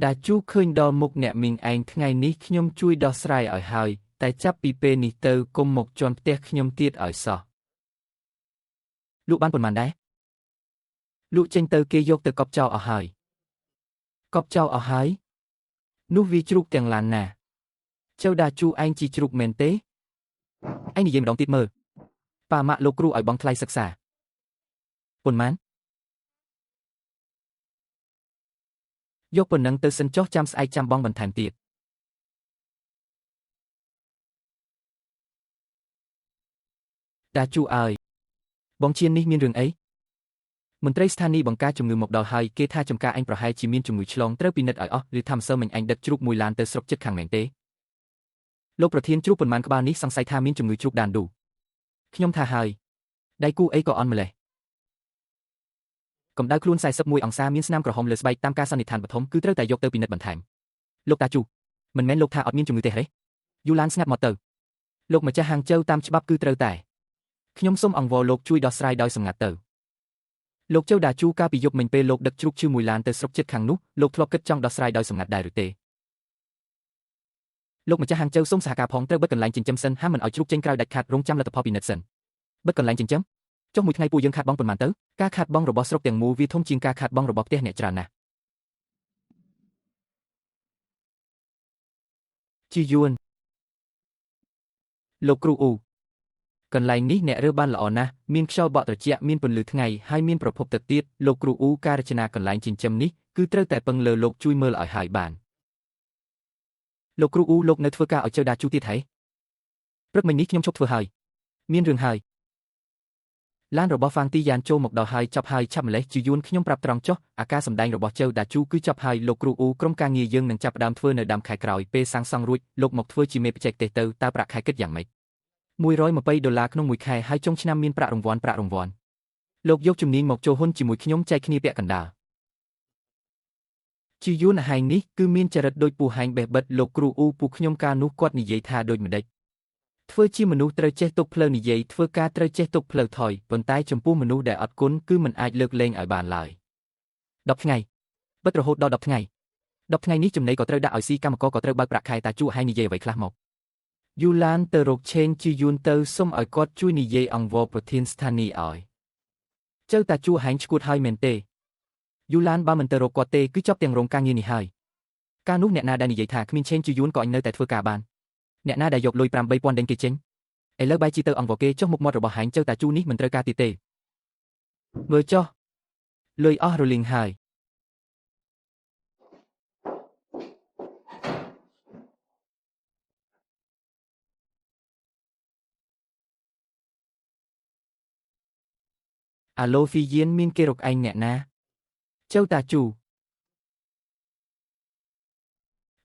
ដាជូឃើញដល់មុខអ្នកមីងឯងថ្ងៃនេះខ្ញុំជួយដោះស្រាយឲ្យហើយតែចាប់ពីពេលនេះទៅកុំមកជន់ផ្ទះខ្ញុំទៀតឲ្យសោះលក់បានប៉ុន្មានដែរលក់ចេញទៅគេយកទៅកប់ចោលអស់ហើយកប់ចោលអស់ហើយនោះវាជ្រូកទាំងឡានណាចៅដាជូឯងជីជ្រូកមែនទេឯងនិយាយម្ដងទៀតមើលប៉ាម៉ាក់លោកគ្រូឲ្យបងថ្លៃសិក្សាប៉ុន្មានយកប៉ុណ្ណឹងទៅសិនចុះចាំស្អែកចាំបងបន្ថែមទៀតដាជូអើយបងឈៀននេះមានរឿងអីមន្ត្រីស្ថានីយ៍បង្ការជំងឺមកដល់ហើយគេថាចំការឯងប្រហែលជាមានជំងឺឆ្លងត្រូវពិនិត្យឲ្យអស់ឬថាម្សិលមិញឯងដឹកជ្រូកមួយឡានទៅស្រុកជិតខាងមែនទេ លោកប្រធានជ្រូកប៉ុន្មានក្បាលនេះសង្ស័យថាមានជំងឺជ្រូកដានឌូខ្ញុំថាហើយដៃគូអីក៏អន់ម្លេះកម្ដៅខ្លួន41អង្សាមានស្នាមក្រហមលើស្បែកតាមការសន្និដ្ឋានបឋមគឺត្រូវតែយកទៅពិនិត្យបន្ថែមលោកតាជូមិនមែនលោកថាអត់មានជំងឺទេហ៎យូឡានស្ងាត់មកទៅលោកម្ចាស់ហាងជើតាមច្បាប់គឺត្រូវតែខ្ញុំសូមអង្វរលោកជួយដោះស្រាយដោយសម្ងាត់ទៅលោកជើដាជូកាលពីយប់មិញពេលលោកដឹកជ្រូកជឿមួយឡានទៅស្រុកជិតខាងនោះលោកធ្លាប់គិតចង់ដោះស្រាយដោយសម្ងាត់ដែរឬទេលោកម្ចាស់ហាងជើសូមសហការផងត្រូវបិទកន្លែងចិញ្ចឹមសិនហាមមិនឲ្យជ្រូកចេញក្រៅដាច់ខាតរងចាំលទ្ធផលពិនិត្យសិនបិទកន្លែងចិញ្ចឹមចុះមួយថ្ងៃពួកយើងខាតបង់ប៉ុន្មានទៅការខាតបង់របស់ស្រុកទាំងមូលវាធំជាងការខាតបង់របស់ផ្ទះអ្នកច្រើនណាស់ជាយួនលោកគ្រូអ៊ូកន្លែងនេះអ្នករើបានល្អណាស់មានខ្យល់បក់ត្រជាក់មានពន្លឺថ្ងៃហើយមានប្រភពទឹកទៀតលោកគ្រូអ៊ូការរចនាកន្លែងចិញ្ចឹមនេះគឺត្រូវតែពឹងលើលោកជួយមើលឲ្យហើយបានលោកគ្រូអ៊ូលោកនៅធ្វើការឲ្យជើដាជូទៀតហើយព្រឹកមិញនេះខ្ញុំឈប់ធ្វើហើយមានរឿងហើយឡានរបស់ហ្វាងទីយ៉ានចូលមកដល់ហើយចប់ហើយឆាប់ម្លេះជាយួនខ្ញុំប្រាប់ត្រង់ចុះអាការសម្ដែងរបស់ជើដាជូគឺចប់ហើយលោកគ្រូអ៊ូក្រុមការងារយើងនឹងចាប់ផ្ដើមធ្វើនៅដើមខែក្រោយពេលសាងសង់រួចលោកមកធ្វើជាមេបច្ចេកទេសទៅតើប្រាក់ខែគិតយ៉ាងម៉េច$120ក្នុងមួយខែហើយចុងឆ្នាំមានប្រាក់រង្វាន់លោកយកជំនាញមកចូលហ៊ុនជាមួយខ្ញុំចែកគ្នាពាក់កណ្ដាលជាយួនហែងនេះគឺមានចរិតដូចពូហែងបេះបិទលោកគ្រូអ៊ូពូខ្ញុំកាលនោះគាត់និយាយថាដូចម្ដេចធ្វើជាមនុស្សត្រូវចេះទប់ផ្លូវនិយាយធ្វើការត្រូវចេះទប់ផ្លូវថយប៉ុន្តែចំពោះមនុស្សដែលអត់គុណគឺមិនអាចលើកលែងឲ្យបានឡើយ10ថ្ងៃបិទរហូតដល់10ថ្ងៃ10ថ្ងៃនេះចំណីក៏ត្រូវដាក់ឲ្យស៊ីកម្មករក៏ត្រូវបើកប្រាក់ខែតាជួហែងនិយាយអ្វីខ្លះមកយូឡានទៅរកឆេងជាយួនទៅសុំឲ្យគាត់ជួយនិយាយអង្វរប្រធានស្ថានីយ៍ឲ្យជើតាជួហែងឈួតហើយមែនទេយូឡានបើមិនទៅរកគាត់ទេគឺចប់ទាំងរោងការងារនេះហើយកាលនោះអ្នកណាដែលនិយាយថាគ្មានឆេងជាយួនក៏អញនៅតែធ្វើការបានអ្នកណាដែលយកលុយ$3000ដេញគេចេញឥឡូវបែរជាទៅអង្វរគេចុះមុខមាត់របស់ហែងជើតាជូនេះមិនត្រូវការទៀតទេមើលចុះលុយអស់រលីងហើយអាឡូហ្វីយៀនមានគេរកឯងអ្នកណាជើតាជូ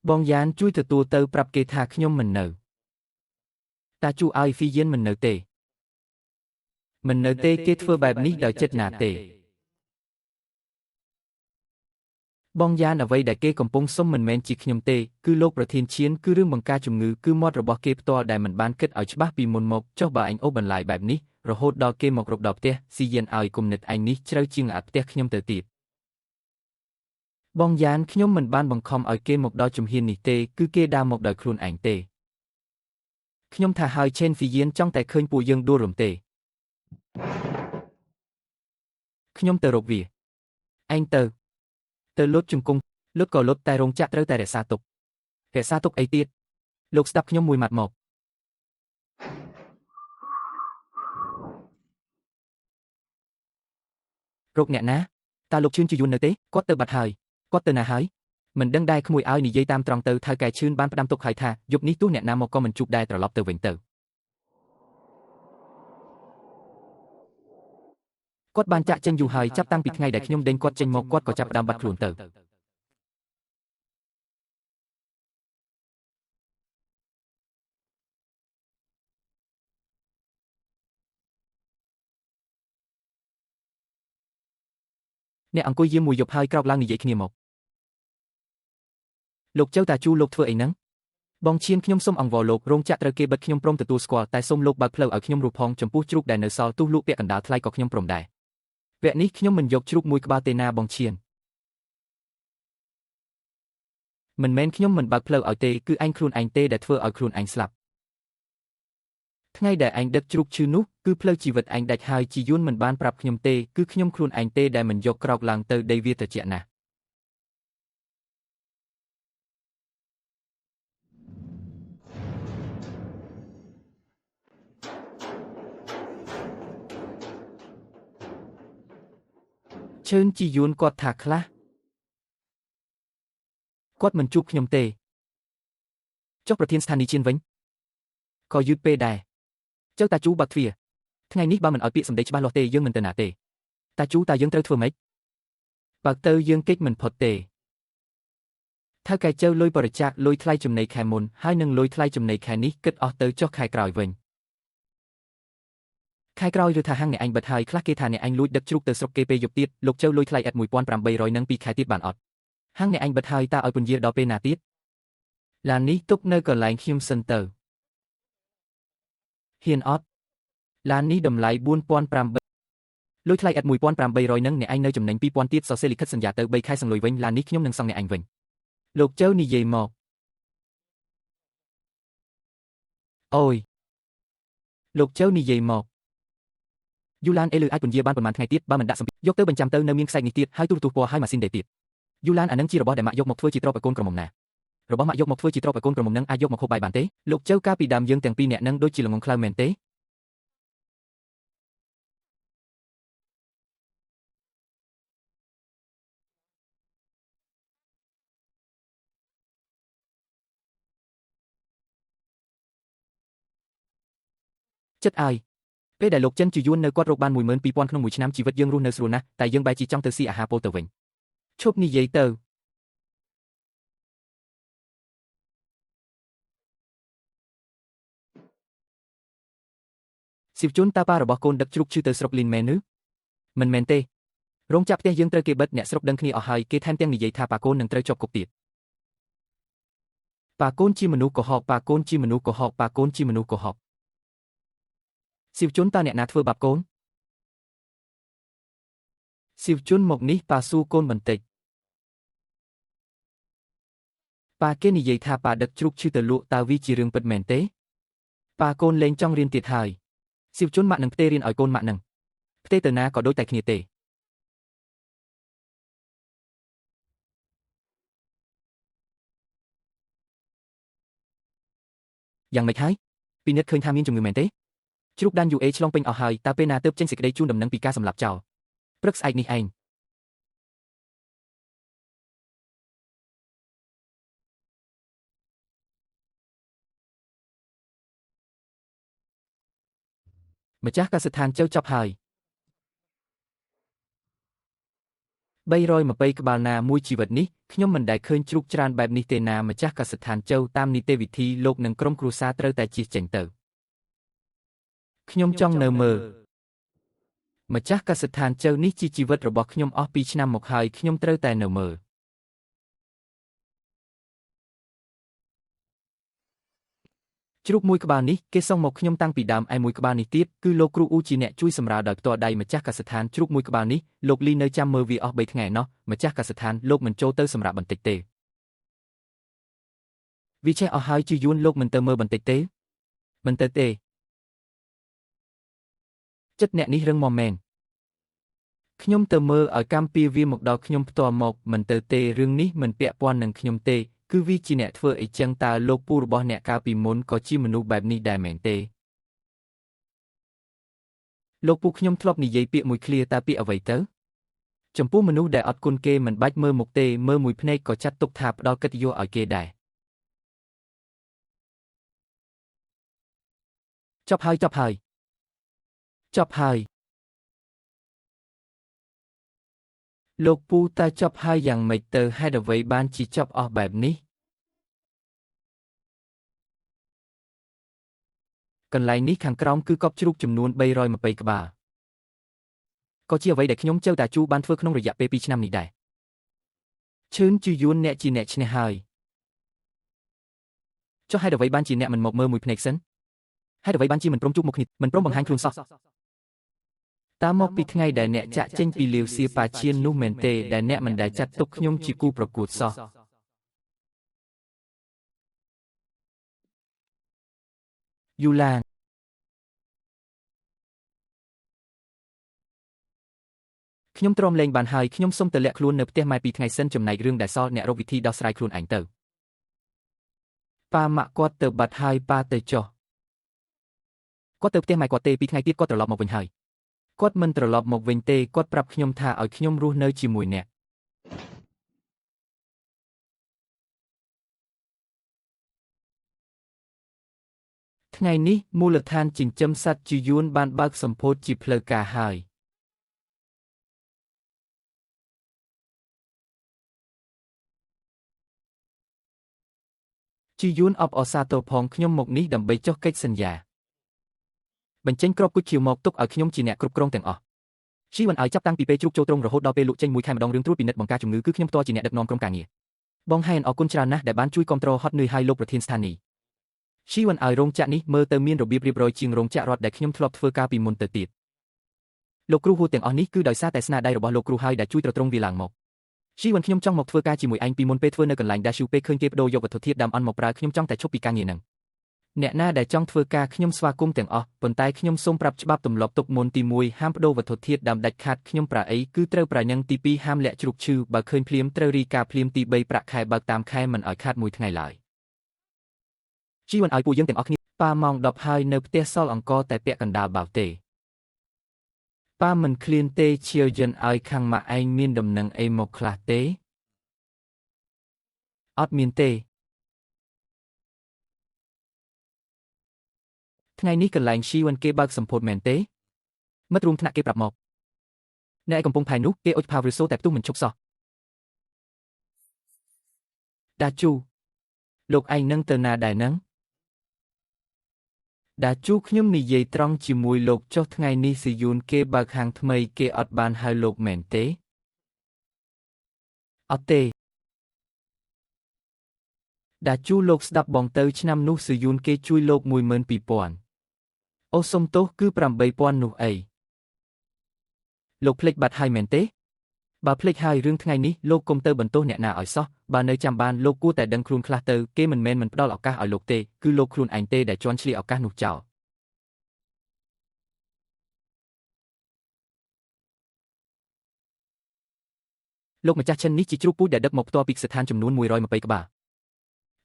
បងយ៉ានជួយទទួលទៅប្រាប់គេថាខ្ញុំមិននៅតាជូឲ្យហ្វីយៀនមិននៅទេគេធ្វើបែបនេះដោយចិត្តណាទេបងយ៉ានអ្វីដែលគេកំពុងសុំមិនមែនជាខ្ញុំទេគឺលោកប្រធានឈៀនគឺរឿងបង្ការជំងឺគឺមាត់របស់គេផ្ទាល់ដែលមិនបានគិតឲ្យច្បាស់ពីមុនមកចុះបើអញអូសបន្លាយបែបនេះរហូតដល់គេមករកដល់ផ្ទះស៊ីយានឲ្យគុំនិតឯងនេះជ្រៅជាងអាផ្ទះខ្ញុំទៅទៀតបងយ៉ានខ្ញុំមិនបានបង្ខំឲ្យគេមកដល់ជំហាននេះទេគឺគេដើរមកដោយខ្លួនឯងទេខ្ញុំថាហើយឆេនហ្វីយៀនចង់តែឃើញពួកយើងដួលរំទេខ្ញុំទៅរកវាឯងទៅលុតជង្គង់លុតក៏លុតតែរោងចក្រត្រូវតែរក្សាទុកអីទៀតលោកស្ដាប់ខ្ញុំមួយម៉ាត់មករកអ្នកណាតើលោកឈឿនជាយួននៅទេគាត់ទៅបាត់ហើយគាត់ទៅណាហើយមិនដឹងដែរក្មួយឲ្យនិយាយតាមត្រង់ទៅថៅកែឈឿនបានផ្ដាំទុកហើយថាយប់នេះទោះអ្នកណាមកក៏មិនជួបដែរត្រឡប់ទៅវិញទៅគាត់បានចាក់ចេញយូរហើយចាប់តាំងពីថ្ងៃដែលខ្ញុំដេញគាត់ចេញមកគាត់ក៏ចាប់ផ្ដើមបាត់ខ្លួនទៅអ្នកអង្គុយយាមមួយយប់ហើយក្រោកឡើងនិយាយគ្នាមកលោកជើតាជូលោកធ្វើអីហ្នឹងបងឈៀនខ្ញុំសូមអង្វរលោករោងចក្រត្រូវគេបិទខ្ញុំព្រមទទួលស្គាល់តែសូមលោកបើកផ្លូវឲ្យខ្ញុំរស់ផងចំពោះជ្រូកដែលនៅសល់ទោះលក់ពាក់កណ្ដាលថ្លៃក៏ខ្ញុំព្រមដែរវគ្គនេះខ្ញុំមិនយកជ្រូកមួយក្បាលទេណាបងឈៀនមិនមែនខ្ញុំមិនបើកផ្លូវឲ្យទេគឺឯងខ្លួនឯងទេដែលធ្វើឲ្យខ្លួនឯងស្លាប់ថ្ងៃដែលឯងដឹកជ្រូកឈឺនោះគឺផ្លូវជីវិតឯងដាច់ហើយជាយួនមិនបានប្រាប់ខ្ញុំទេគឺខ្ញុំខ្លួនឯងទេដែលមិនយកក្រោកឡើងទៅដីវាត្រជាក់ណាស់ឈឿនជីយួនគាត់ថាខ្លះគាត់មិនជួបខ្ញុំទេចុះប្រធានស្ថានីយ៍ឈៀនវិញក៏យឺតពេលដែរជើតាជូបើកទ្វារថ្ងៃនេះបើមិនឲ្យពាក្យសម្ដីច្បាស់លាស់ទេយើងមិនទៅណាទេតាជូតើយើងត្រូវធ្វើម៉េចបើកទៅយើងគេចមិនផុតទេ ถ้าแกเจ้าลอยบริจาคลอยថ្លៃចំណីខែមុនហើយនឹងលុយថ្លៃចំណីខែនេះគិតអស់ទៅចុះខែក្រោយវិញខែក្រោយឬថាហាងអ្នកឯងបិទហើយខ្លះគេថាអ្នកឯងលួចដឹកជ្រូកទៅស្រុកគេពេលយប់ទៀតលោកចៅលុយថ្លៃឥត1800នឹង2ខែទៀតបានអត់ហាងអ្នកឯងបិទហើយតើឲ្យពន្យាដល់ពេលណាទៀតឡាននេះទុកនៅកន្លែងខ្ញុំសិនទៅហ៊ានអត់ឡាននេះតម្លៃ4800លុយថ្លៃឥត1800នឹងអ្នកឯងនៅចំណេញ2000ទៀតសរសេរលិខិតសន្យាទៅ3ខែសងលុយវិញឡាននេះខ្ញុំនឹងសងអ្នកឯងវិញលោកចៅនិយាយមកអូយលោកចៅនិយាយមកយូឡានអេលឺអាចពន្យាបានប្រហែលថ្ងៃទៀតបើមិនដាក់សម្ពាធយកទៅបញ្ចាំទៅនៅមានខ្សែនេះទៀតហើយទូរទស្សន៍ពណ៌ហើយម៉ាស៊ីនដេរទៀតយូឡានអានឹងជារបស់ដែលម៉ាក់យកមកធ្វើជាទ្រព្យឲ្យកូនក្រមុំណារបស់ម៉ាក់យកមកធ្វើជាទ្រព្យឲ្យកូនក្រមុំនឹងអាចយកមកហូបបាយបានទេលោកចៅកាលពីដើមយើងទាំងពីរនាក់នឹងដូចជាល្ងងខ្លៅមែនទេចិត្តអាយពេលដែលលោកចិនជាយួននៅគាត់រកបាន12000ក្នុងមួយឆ្នាំជីវិតយើងរស់នៅស្រួលណាស់តែយើងបែរជាចង់ទៅស៊ីអាហារពលទៅវិញឈប់និយាយទៅសៀវជុនតាប៉ារបស់កូនដឹកជ្រូកឈឺទៅស្រុកលីនមែនឬមិនមែនទេរោងចក្រផ្ទះយើងត្រូវគេបិទអ្នកស្រុកដឹងគ្នាអស់ហើយគេថែមទាំងនិយាយថាប៉ាកូននឹងត្រូវជាប់គុកទៀតប៉ាកូនជាមនុស្សកុហកប៉ាកូនជាមនុស្សកុហកប៉ាកូនជាមនុស្សកុហកសៀវជុនតើអ្នកណាធ្វើបាបកូនសៀវជុនមកនេះប៉ាស៊ូកូនបន្តិចប៉ាគេនិយាយថាប៉ាដឹកជ្រូកឈឺទៅលក់តើវាជារឿងពិតមែនទេប៉ាកូនលេងចង់រៀនទៀតហើយសៀវជុនម៉ាក់នឹងផ្ទេរៀនឲ្យកូនម៉ាក់នឹងផ្ទេទៅណាក៏ដូចតែគ្នាទេយ៉ាងម៉េចហើយពិនិត្យឃើញថាមានជំងឺមែនទេជ្រូកដានយូអេឆ្លងពេញអស់ហើយតើពេលណាទើបចេញសេចក្តីជូនដំណឹងពីការសម្លាប់ចោលព្រឹកស្អែកនេះឯងម្ចាស់កសិដ្ឋានចៅចាប់ហើយ320ក្បាលណាមួយជីវិតនេះខ្ញុំមិនដែលឃើញជ្រូកច្រើនបែបនេះទេណាម្ចាស់កសិដ្ឋានចៅតាមនីតិវិធីលោកនិងក្រុមគ្រួសារត្រូវតែជៀសចេញទៅខ្ញុំចង់នៅមើលម្ចាស់កសិដ្ឋានចៅនេះជាជីវិតរបស់ខ្ញុំអស់2ឆ្នាំមកហើយខ្ញុំត្រូវតែនៅមើលជ្រូកមួយក្បាលនេះគេសងមកខ្ញុំតាំងពីដើមឯមួយក្បាលនេះទៀតគឺលោកគ្រូអ៊ូជាអ្នកជួយសម្រាលដោយផ្ទាល់ដៃម្ចាស់កសិដ្ឋានជ្រូកមួយក្បាលនេះលោកលីនៅចាំមើលវាអស់3ថ្ងៃណោះម្ចាស់កសិដ្ឋានលោកមិនចូលទៅសម្រាប់បន្តិចទេវាចេះអស់ហើយជាយួនលោកមិនទៅមើលបន្តិចទេមិនទៅទេចិត្តអ្នកនេះរឹងមាំមែនខ្ញុំទៅមើលឲ្យកម្មពីវាមកដល់ខ្ញុំផ្ទាល់មកមិនទៅទេរឿងនេះមិនពាក់ព័ន្ធនឹងខ្ញុំទេគឺវាជាអ្នកធ្វើអីចឹងតើលោកពូរបស់អ្នកកាលពីមុនក៏ជាមនុស្សបែបនេះដែរមែនទេលោកពូខ្ញុំធ្លាប់និយាយពាក្យមួយឃ្លាតើពាក្យអ្វីទៅចំពោះមនុស្សដែលអត់គុណគេមិនបាច់មើលមុខទេមើលមួយភ្នែកក៏ចាត់ទុកថាផ្ដល់កិត្តិយសឲ្យគេដែរចប់ហើយចប់ហើយចប់ហើយលោកពូតើចប់ហើយយ៉ាងម៉េចទៅហេតុអ្វីបានជាចប់អស់បែបនេះកន្លែងនេះខាងក្រោមគឺកប់ជ្រូកចំនួន320ក្បាលក៏ជាអ្វីដែលខ្ញុំចៅតាជូបានធ្វើក្នុងរយៈពេល2ឆ្នាំនេះដែរឈឿនជាយួនអ្នកជាអ្នកឈ្នះហើយចុះហេតុអ្វីបានជាអ្នកមិនមកមើលមួយភ្នែកសិនហេតុអ្វីបានជាមិនព្រមជួបមុខគ្នាមិនព្រមបង្ហាញខ្លួនសោះតើមកពីថ្ងៃដែលអ្នកចាក់ចេញពីលាវសៀប៉ាឈៀននោះមែនទេដែលអ្នកមិនដែលចាត់ទុកខ្ញុំជាគូប្រកួតសោះយូឡានខ្ញុំទ្រាំលេងបានហើយខ្ញុំសុំទៅលាក់ខ្លួននៅផ្ទះម៉ែ2ថ្ងៃសិនចំណែករឿងដែលសល់អ្នករកវិធីដោះស្រាយខ្លួនឯងទៅប៉ាម៉ាក់គាត់ទៅបាត់ហើយប៉ាទៅចុះគាត់ទៅផ្ទះម៉ែគាត់ទេ2ថ្ងៃទៀតគាត់ត្រឡប់មកវិញហើយគាត់មិនត្រឡប់មកវិញទេគាត់ប្រាប់ខ្ញុំថាឲ្យខ្ញុំរស់នៅជាមួយអ្នកថ្ងៃនេះមូលដ្ឋានចិញ្ចឹមសត្វជាយួនបានបើកសម្ពោធជាផ្លូវការហើយ ជាយួនអបអសាទរផងខ្ញុំមកនេះដើម្បីចុះកិច្ចសន្យាបញ្ចេញក្របគុជឈៀវមកទុកឲ្យខ្ញុំជាអ្នកគ្រប់គ្រងទាំងអស់ជីវ៉ាន់ឲ្យចាប់តាំងពីពេលជ្រូកចូលទ្រុងរហូតដល់ពេលលក់ចេញមួយខែម្ដងរឿងត្រួតពិនិត្យបង្ការជំងឺគឺខ្ញុំផ្ទាល់ជាអ្នកដឹកនាំក្រុមការងារបងហែនអរគុណច្រើនណាស់ដែលបានជួយគ្រប់គ្រងហត់នឿយឲ្យលោកប្រធានស្ថានីយ៍ជីវ៉ាន់ឲ្យរោងចក្រនេះមើលទៅមានរបៀបរៀបរយជាងរោងចក្ររដ្ឋដែលខ្ញុំធ្លាប់ធ្វើការពីមុនទៅទៀតលោកគ្រូហួរទាំងអស់នេះគឺដោយសារតែស្នាដៃរបស់លោកគ្រូហើយដែលជួយទ្រទ្រង់វាឡើងមកជីវ៉ាន់ខ្ញុំចង់មកធ្វើការជាមួយឯងពីមុនពេលធ្វើនៅកន្លែង Dashu ពេលឃើញគេបដូរយកវត្ថុធាតុដើមអន់មកប្រើខ្ញុំចង់តែឈប់ពីការងារហ្នឹងអ្នកណាដែលចង់ធ្វើការខ្ញុំស្វាគមន៍ទាំងអស់ប៉ុន្តែខ្ញុំសូមប្រាប់ច្បាប់ទម្លាប់ទុកមុនទី1ហាមបដូរវត្ថុធាតុដើមដាច់ខាតខ្ញុំប្រាអីគឺត្រូវប្រាញឹងទី2ហាមលាក់ជ្រូកឈឺបើឃើញភ្លាមត្រូវរីកាភ្លាមទី3ប្រាក់ខែបើកតាមខែមិនឲ្យខាតមួយថ្ងៃឡើយជីវ៉ាន់ឲ្យពួកយើងទាំងអស់គ្នាប៉ាម៉ោង10ហើយនៅផ្ទះសល់អង្គតែពាក់កណ្ដាលបាវទេប៉ាមិនឃ្លានទេឈៀវយិនឲ្យខាងម៉ាក់ឯងមានដំណឹងអីមកខ្លះទេអត់មានទេថ្ងៃនេះកន្លែងជីវ៉ាន់គេបើកសម្ពោធមែនទេមិត្តរួមថ្នាក់គេប្រាប់មកអ្នកឯកំពុងផែននោះគេអុជផាវឬសូតែផ្ទុះមិនឈប់សោះដាជូលោកឯងនឹងទៅណាដែរនឹងដាជូខ្ញុំនិយាយត្រង់ជាមួយលោកចុះថ្ងៃនេះស៊ីយូនគេបើកហាងថ្មីគេអត់បានហៅលោកមែនទេអត់ទេដាជូលោកស្ដាប់បងទៅឆ្នាំនោះស៊ីយូនគេជួយលោក12000អូសុំទោសគឺ8000នោះអីលោកភ្លេចបាត់ហើយមែនទេបើភ្លេចហើយរឿងថ្ងៃនេះលោកកុំទៅបន្ទោសអ្នកណាឲ្យសោះបើនៅចាំបានលោកគួរតែដឹងខ្លួនខ្លះទៅគេមិនមែនមិនផ្ដល់ឱកាសឲ្យលោកទេគឺលោកខ្លួនឯងទេដែលជន់ឈ្លីឱកាសនោះចោលលោកម្ចាស់ឈិននេះជាជ្រូកពូជដែលដឹកមកផ្ទាល់ពីស្ថានចំនួន120ក្បាល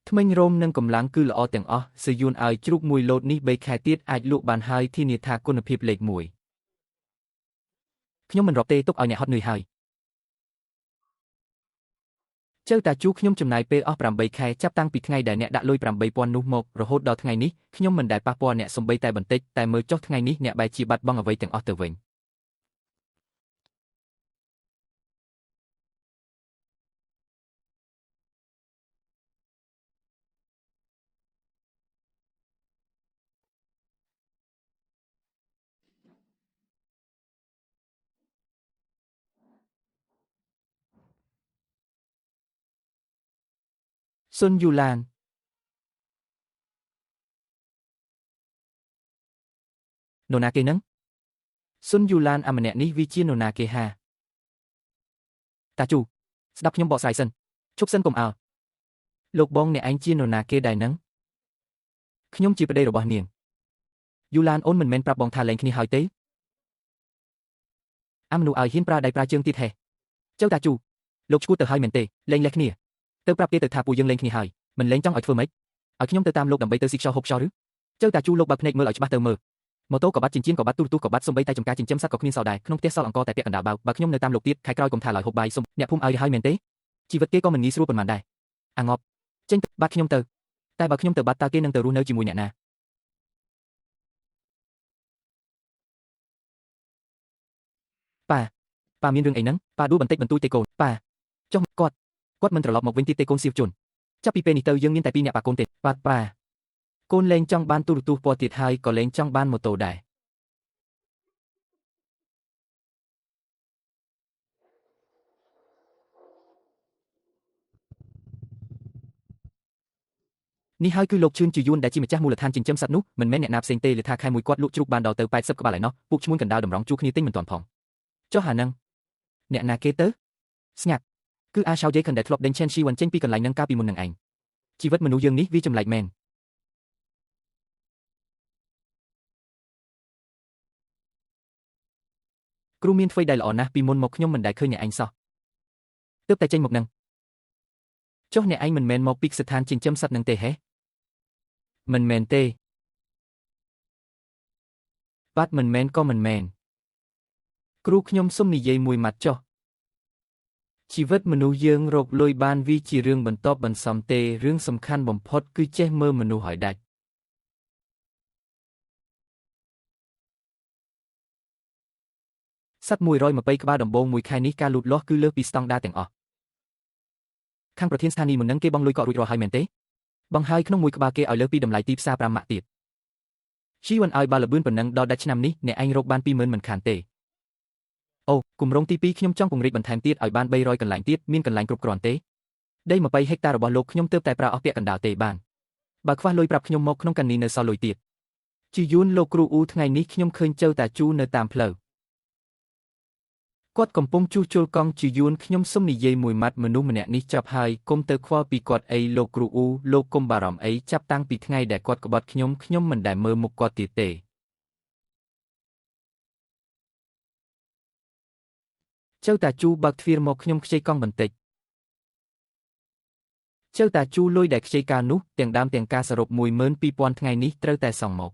ថ្មិញរោមនិងកម្លាំងគឺល្អទាំងអស់សយួនឲ្យជ្រូកមួយឡូតនេះ3ខែទៀតអាចលក់បានហើយធានាថាគុណភាពលេខ1ខ្ញុំមិនរាប់ទេទុកឲ្យអ្នកហត់នឿយហើយចៅតាជូខ្ញុំចំណាយពេលអស់8ខែចាប់តាំងពីថ្ងៃដែលអ្នកដាក់លុយ8000នោះមករហូតដល់ថ្ងៃនេះខ្ញុំមិនដែលប៉ះពាល់អ្នកសំបីតែបន្តិចតែមើលចុះថ្ងៃនេះអ្នកបែរជាបាត់បង់អ្វីទាំងអស់ទៅវិញស៊ុនយូឡាននរណាគេនឹងស៊ុនយូឡានអាម្នាក់នេះវាជានរណាគេហាតាជូស្ដាប់ខ្ញុំបកស្រាយសិនឈប់សិនកុំអើលោកបងអ្នកឯងជានរណាគេដែរនឹងខ្ញុំជាប្តីរបស់នាងយូឡានអូនមិនមែនប្រាប់បងថាលែងគ្នាហើយទេអាមនុស្សឲ្យហ៊ានប្រើដៃប្រើជើងទៀតហេចៅតាជូលោកឈួតទៅហើយមែនទេលែងលេះគ្នាទៅប្រាប់គេទៅថាពួកយើងលែងគ្នាហើយមិនលែងចង់ឲ្យធ្វើម៉េចឲ្យខ្ញុំទៅតាមលោកដើម្បីទៅស៊ីខ្យល់ហូបខ្យល់ឬចៅតាជូលោកបើកភ្នែកមើលឲ្យច្បាស់ទៅមើលម៉ូតូក៏បាត់ចិញ្ចៀនក៏បាត់ទូរទស្សន៍ក៏បាត់សំបីតែចំការចិញ្ចឹមសត្វក៏គ្មានសល់ដែរក្នុងផ្ទះសល់អង្គតែពាក់កណ្ដាលបាវបើខ្ញុំនៅតាមលោកទៀតខែក្រោយកុំថាឡើយហូបបាយសុំអ្នកភូមិឲ្យហើយមែនទេជីវិតគេក៏មិនងាយស្រួលប៉ុន្មានដែរអាងប់ចេញទៅបាត់ខ្ញុំទៅតែបើខ្ញុំទៅបាត់តើគេនឹងទៅរស់នៅជាមួយអ្នកណាប៉ាមានរឿងអីហ្នឹងប៉ាដួលបន្តិចបន្តួចទេកូនប៉ាចុះគាត់មិនត្រឡប់មកវិញទៀតទេកូនសៀវជន់ចាប់ពីពេលនេះទៅយើងមានតែ2អ្នកប៉ាកូនទេប៉ាកូនលែងចង់បានទូរទស្សន៍ពណ៌ទៀតហើយក៏លែងចង់បានម៉ូតូដែរនេះហើយគឺលោកជឿនជាយួនដែលជាម្ចាស់មូលដ្ឋានចិញ្ចឹមសត្វនោះមិនមែនអ្នកណាផ្សេងទេឬថាខែមួយគាត់លក់ជ្រូកបានដល់ទៅ80ក្បាលឯណោះពួកឈ្មួញកណ្ដាលតម្រង់ជួគ្នាទិញមិនទាន់ផងចុះអាហ្នឹងអ្នកណាគេទៅស្ងាត់គឺអាឆៅយេខិនដែលធ្លាប់ដេញឆេនស៊ីវ៉ាន់ចេញពីកន្លែងហ្នឹងកាលពីមុននឹងឯងជីវិតមនុស្សយើងនេះវាចម្លែកមែនគ្រូមានធ្វើដែលល្អណាស់ពីមុនមកខ្ញុំមិនដែលឃើញអ្នកឯងសោះទើបតែចេញមកនឹងចុះអ្នកឯងមិនមែនមកពីស្ថានចិញ្ចឹមសត្វនឹងទេហេមិនមែនទេបាត់មិនមែនក៏មិនមែនគ្រូខ្ញុំសុំនិយាយមួយម៉ាត់ចុះជីវិតមនុស្សយើងរកលុយបានវាជារឿងបន្ទាប់បន្សំទេរឿងសំខាន់បំផុតគឺចេះមើលមនុស្សឲ្យដាច់សត្វ120ក្បាលដំបូងមួយខែនេះការលូតលាស់គឺលើសពីស្តង់ដារទាំងអស់ខាងប្រធានស្ថានីយ៍មុននឹងគេបង់លុយកក់រួចរាល់ហើយមែនទេ បងហើយក្នុងមួយក្បាលគេឲ្យលើសពីតម្លៃទីផ្សារ5ម៉ាក់ទៀតជីវ៉ាន់ឲ្យបើលបឿនប៉ុណ្ណឹងដល់ដាច់ឆ្នាំនេះអ្នកឯងរកបាន20000មិនខានទេអូគម្រោងទី2ខ្ញុំចង់ពង្រីកបន្ថែមទៀតឲ្យបាន300កន្លែងទៀតមានកន្លែងគ្រប់គ្រាន់ទេដី20ហិកតារបស់លោកខ្ញុំទើបតែប្រើអស់ពាក់កណ្ដាលទេបានបើខ្វះលុយប្រាប់ខ្ញុំមកក្នុងកានីនៅសល់លុយទៀតជាយួនលោកគ្រូអ៊ូថ្ងៃនេះខ្ញុំឃើញចៅតាជូនៅតាមផ្លូវគាត់កំពុងជួសជុលកង់ជាយួនខ្ញុំសុំនិយាយមួយម៉ាត់មនុស្សម្នាក់នេះចាប់ហើយកុំទៅខ្វល់ពីគាត់អីលោកគ្រូអ៊ូលោកកុំបារម្ភអីចាប់តាំងពីថ្ងៃដែលគាត់ក្បត់ខ្ញុំមិនដែលមើលមុខគាត់ទៀតទេចៅតាជូបើកទ្វារមកខ្ញុំខ្ចីកង់បន្តិចចៅតាជូលុយដែលខ្ចីកាលនោះទាំងដើមទាំងការសរុប12000ថ្ងៃនេះត្រូវតែសងមក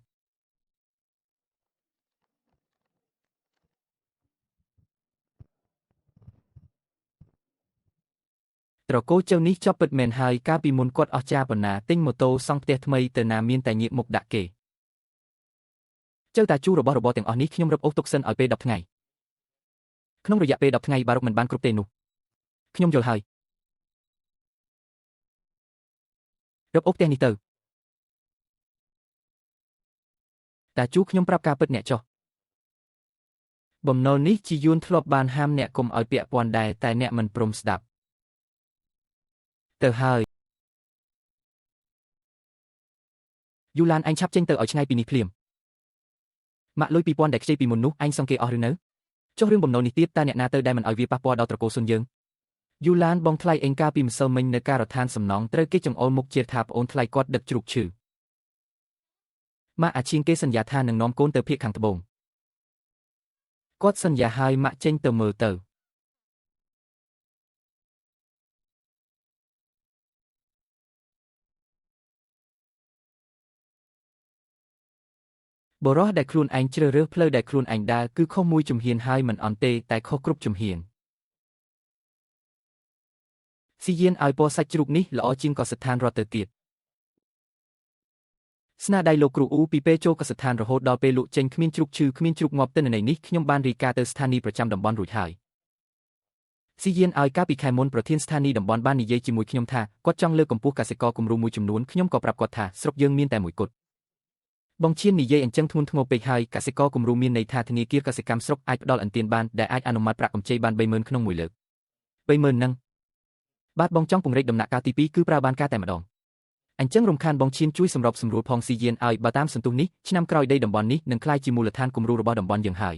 ត្រកូលចៅនេះចប់ពិតមែនហើយកាលពីមុនគាត់អស់ចាប៉ុណ្ណាទិញម៉ូតូសង់ផ្ទះថ្មីទៅណាមានតែងាកមុខដាក់គេចៅតាជូរបស់របរទាំងអស់នេះខ្ញុំរឹបអូសទុកសិនឲ្យពេល10ថ្ងៃក្នុងរយៈពេល10ថ្ងៃបើរកមិនបានគ្រប់ទេនោះខ្ញុំយល់ហើយរឹបអូសផ្ទះនេះទៅតាជូខ្ញុំប្រាប់ការពិតអ្នកចុះបំណុលនេះជាយួនធ្លាប់បានហាមអ្នកកុំឲ្យពាក់ព័ន្ធដែរតែអ្នកមិនព្រមស្ដាប់ទៅហើយយូឡានអញឆាប់ចេញទៅឲ្យឆ្ងាយពីនេះភ្លាមម៉ាក់លុយ2000ដែលខ្ចីពីមុននោះអញសងគេអស់ឬនៅចុះរឿងបំណុលនេះទៀតតើអ្នកណាទៅដែលមិនឲ្យវាប៉ះពាល់ដល់ត្រកូលស៊ុនយើងយូឡានបងថ្លៃអេងកាពីម្សិលមិញនៅការដ្ឋានសំណងត្រូវគេចង្អុលមុខជាថាប្អូនថ្លៃគាត់ដឹកជ្រូកឈឺម៉ាក់អាឈៀងគេសន្យាថានឹងនាំកូនទៅភៀកខាងត្បូងគាត់សន្យាហើយម៉ាក់ចេញទៅមើលទៅបរោះដែលខ្លួនឯងជ្រើសរើសផ្លូវដែលខ្លួនឯងដើរគឺខុសមួយជំហានហើយមិនអន់ទេតែខុសគ្រប់ជំហានស៊ីយានឲ្យពណ៌សាច់ជ្រូកនេះល្អជាងកសិដ្ឋានរត់ទៅទៀតស្នាដៃលោកគ្រូអ៊ូពីពេលចូលកសិដ្ឋានរហូតដល់ពេលលក់ចេញគ្មានជ្រូកឈឺគ្មានជ្រូកងាប់ទិន្នន័យនេះខ្ញុំបានរាយការណ៍ទៅស្ថានីយ៍ប្រចាំតំបន់រួចហើយស៊ីយានឲ្យកាលពីខែមុនប្រធានស្ថានីយ៍តំបន់បាននិយាយជាមួយខ្ញុំថាគាត់ចង់លើកកម្ពស់កសិករគំរូមួយចំនួនខ្ញុំក៏ប្រាប់គាត់ថាស្រុកយើងមានតែមួយគត់បងឈៀននិយាយអញ្ចឹងធ្ងន់ធ្ងរពេកហើយកសិករគំរូមានន័យថាធនាគារកសិកម្មស្រុកអាចផ្ដល់អន្ទានបានដែលអាចអនុម័តប្រាក់កម្ចីបាន30000ក្នុងមួយលើក30000ហ្នឹងបាទបងចង់ពង្រីកដំណាក់កាលទី2គឺប្រើបានការតែម្ដងអញ្ចឹងរំខានបងឈៀនជួយសម្របសម្រួលផងស៊ីយានឲ្យបើតាមសន្ទុះនេះឆ្នាំក្រោយដីតំបន់នេះនឹងក្លាយជាមូលដ្ឋានគំរូរបស់តំបន់យើងហើយ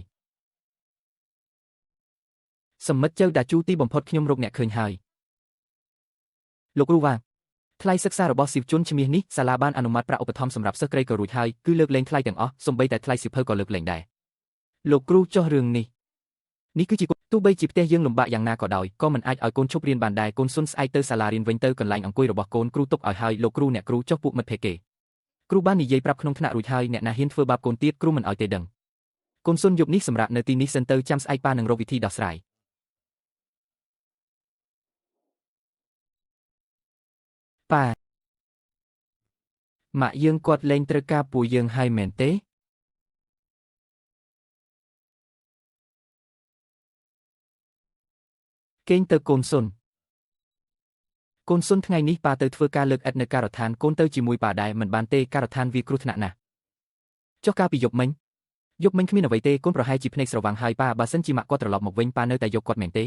សម្មិតចៅតាជូទីបំផុតខ្ញុំរកអ្នកឃើញហើយលោកគ្រូវ៉ាថ្លៃសិក្សារបស់សិស្សជនឈ្មោះនេះសាលាបានអនុម័តប្រាក់ឧបត្ថម្ភសម្រាប់សិស្សក្រីក៏រួចហើយគឺលើកលែងថ្លៃទាំងអស់សូម្បីតែថ្លៃសៀវភៅក៏លើកលែងដែរលោកគ្រូចោះរឿងនេះគឺជាទោះបីជាផ្ទះយើងលំបាកយ៉ាងណាក៏ដោយក៏មិនអាចឲ្យកូនឈប់រៀនបានដែរកូនសុនស្អែកទៅសាលារៀនវិញទៅកន្លែងអង្គុយរបស់កូនគ្រូទុកឲ្យហើយលោកគ្រូអ្នកគ្រូចុះពួកមិត្តភ័ក្តិគេគ្រូបាននិយាយប្រាប់ក្នុងថ្នាក់រួចហើយអ្នកណាហ៊ានធ្វើបាបកូនទៀតគ្រូមិនឲ្យទេដឹងកូនសុនយប់នេះសម្រាប់នៅទីនេះសិនទៅចាំស្អែកប៉ានឹងរកវិធីដោះស្រាយប៉ាម៉ាក់យើងគាត់លែងត្រូវការពួកយើងហើយមែនទេគេងទៅកូនសុនថ្ងៃនេះប៉ាទៅធ្វើការលើកអិតនៅការដ្ឋានកូនទៅជាមួយប៉ាដែរមិនបានទេការដ្ឋានវាគ្រោះថ្នាក់ណាស់ចុះកាលពីយប់មិញគ្មានអ្វីទេកូនប្រហែលជាភ្នែកស្រវាំងហើយប៉ាបើសិនជាម៉ាក់គាត់ត្រឡប់មកវិញប៉ានៅតែយកគាត់មែនទេ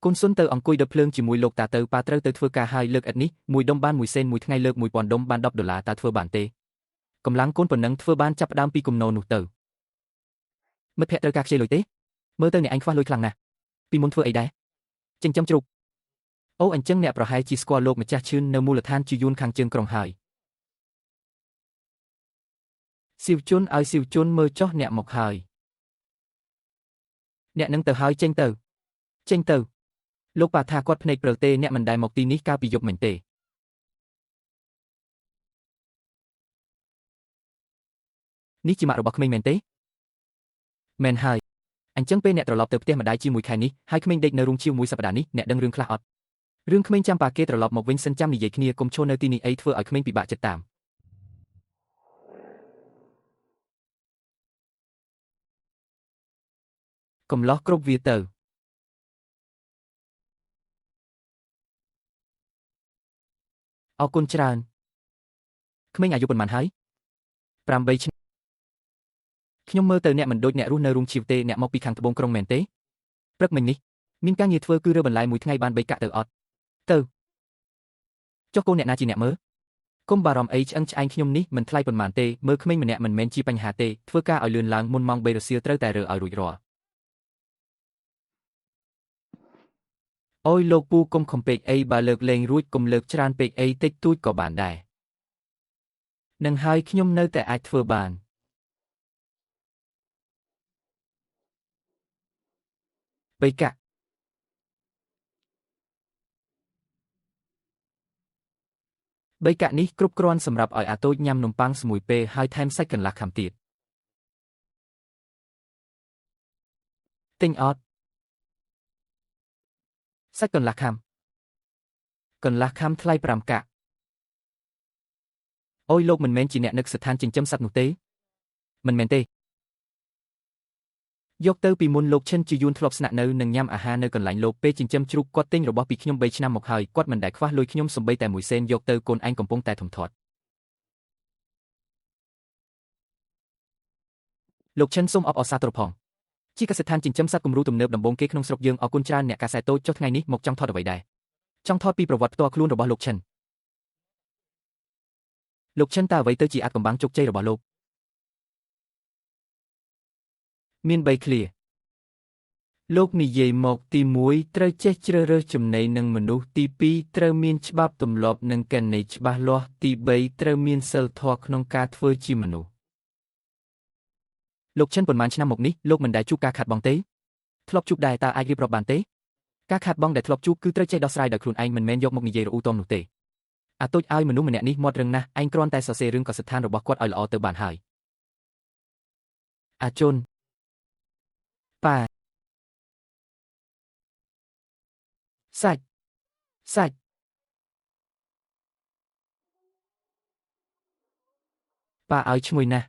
កូនសុនទៅអង្គុយដុតភ្លើងជាមួយលោកតាទៅប៉ាត្រូវទៅធ្វើការហើយលើកអិតនេះមួយដុំបាន1សេនមួយថ្ងៃលើក1000ដុំបាន$10តាធ្វើបានទេកម្លាំងកូនប៉ុណ្ណឹងធ្វើបានចាប់ផ្ដើមពីគំនរនោះទៅមិត្តភក្តិត្រូវការខ្ចីលុយទេមើលទៅអ្នកឯងខ្វះលុយខ្លាំងណាស់ពីមុនធ្វើអីដែរចិញ្ចឹមជ្រូកអូអញ្ចឹងអ្នកប្រហែលជាស្គាល់លោកម្ចាស់ឈឿននៅមូលដ្ឋានជាយួនខាងជើងក្រុងហើយស៊ីវជុនឲ្យស៊ីវជុនមើលចុះអ្នកមកហើយអ្នកនឹងទៅហើយចេញទៅលោកប៉ាថាគាត់ភ្នែកព្រើទេអ្នកមិនដែលមកទីនេះកាលពីយប់មិញទេនេះជាម៉ាក់របស់ក្មេងមែនទេមែនហើយអញ្ចឹងពេលអ្នកត្រឡប់ទៅផ្ទះម្ដាយជាមួយខែនេះហើយក្មេងដេកនៅរូងជាមួយសប្តាហ៍នេះអ្នកដឹងរឿងខ្លះអត់រឿងក្មេងចាំប៉ាគេត្រឡប់មកវិញសិនចាំនិយាយគ្នាកុំឈរនៅទីនេះអីធ្វើឲ្យក្មេងពិបាកចិត្តតាមកំឡោះគ្រប់វាទៅអរគុណច្រើន ក្មេងអាយុប៉ុន្មានហើយ8ឆ្នាំខ្ញុំមើលទៅអ្នកមិនដូចអ្នករស់នៅរូងជីវទេអ្នកមកពីខាងត្បូងក្រុងមែនទេព្រឹកមិញនេះមានការងារធ្វើគឺរើបន្លែមួយថ្ងៃបាន3កាក់ទៅអត់ទៅចុះកូនអ្នកណាជាអ្នកមើលកុំបារម្ភអីឆ្អឹងឆ្អែងខ្ញុំនេះមិនថ្លៃប៉ុន្មានទេមើលក្មេងម្នាក់មិនមែនជាបញ្ហាទេធ្វើការឲ្យលឿនឡើងមុនម៉ោង3រសៀលត្រូវតែរើឲ្យរួចរាល់អូយលោកពូកុំខំពេកអីបើលើកលែងរួចកុំលើកច្រើនពេកអីតិចតួចក៏បានដែរនឹងហើយខ្ញុំនៅតែអាចធ្វើបាន3កាក់3កាក់នេះគ្រប់គ្រាន់សម្រាប់ឲ្យអាតូចញ៉ាំនំប៉័ងស្មួយពេលហើយថែមសាច់កន្លះខាំទៀតទិញអត់សាច់កន្លះខាំថ្លៃ5កាក់អូយលោកមិនមែនជាអ្នកនឹកស្ថានចិញ្ចឹមសត្វនោះទេមិនមែនទេយកទៅពីមុនលោកឈិនជាយួនធ្លាប់ស្នាក់នៅនិងញ៉ាំអាហារនៅកន្លែងលោកពេលចិញ្ចឹមជ្រូកគាត់ទិញរបស់ពីខ្ញុំ3ឆ្នាំមកហើយគាត់មិនដែលខ្វះលុយខ្ញុំសំបីតែ1សេនយកទៅកូនឯងកំពុងតែធំធាត់លោកឈិនសូមអបអរសាទរផងជាកសិដ្ឋានចិញ្ចឹមសត្វគំរូទំនើបដំបូងគេក្នុងស្រុកយើងអរគុណច្រើនអ្នកកាសែតតូចចុះថ្ងៃនេះមកចង់ថតអ្វីដែរចង់ថតពីប្រវត្តិផ្ទាល់ខ្លួនរបស់លោកឈិនតើអ្វីទៅជាអាថ៌កំបាំងជោគជ័យរបស់លោកមាន3ឃ្លាលោកនិយាយមកទី1ត្រូវចេះជ្រើសរើសចំណីនឹងមនុស្សទី2ត្រូវមានច្បាប់ទម្លាប់និងគណនេយ្យច្បាស់លាស់ទី3ត្រូវមានសីលធម៌ក្នុងការធ្វើជាមនុស្សលោកឈិនប៉ុន្មានឆ្នាំមកនេះលោកមិនដែលជួបការខាតបង់ទេធ្លាប់ជួបដែរតើអាចរៀបរាប់បានទេការខាតបង់ដែលធ្លាប់ជួបគឺត្រូវចេះដោះស្រាយដោយខ្លួនឯងមិនមែនយកមកនិយាយរអ៊ូតមនោះទេអាតូចឲ្យមនុស្សម្នាក់នេះមាត់រឹងណាស់ឯងគ្រាន់តែសរសេររឿងកសិដ្ឋានរបស់គាត់ឲ្យល្អទៅបានហើយអាជូនប៉ាសាច់ប៉ាឲ្យឈ្ងុយណាស់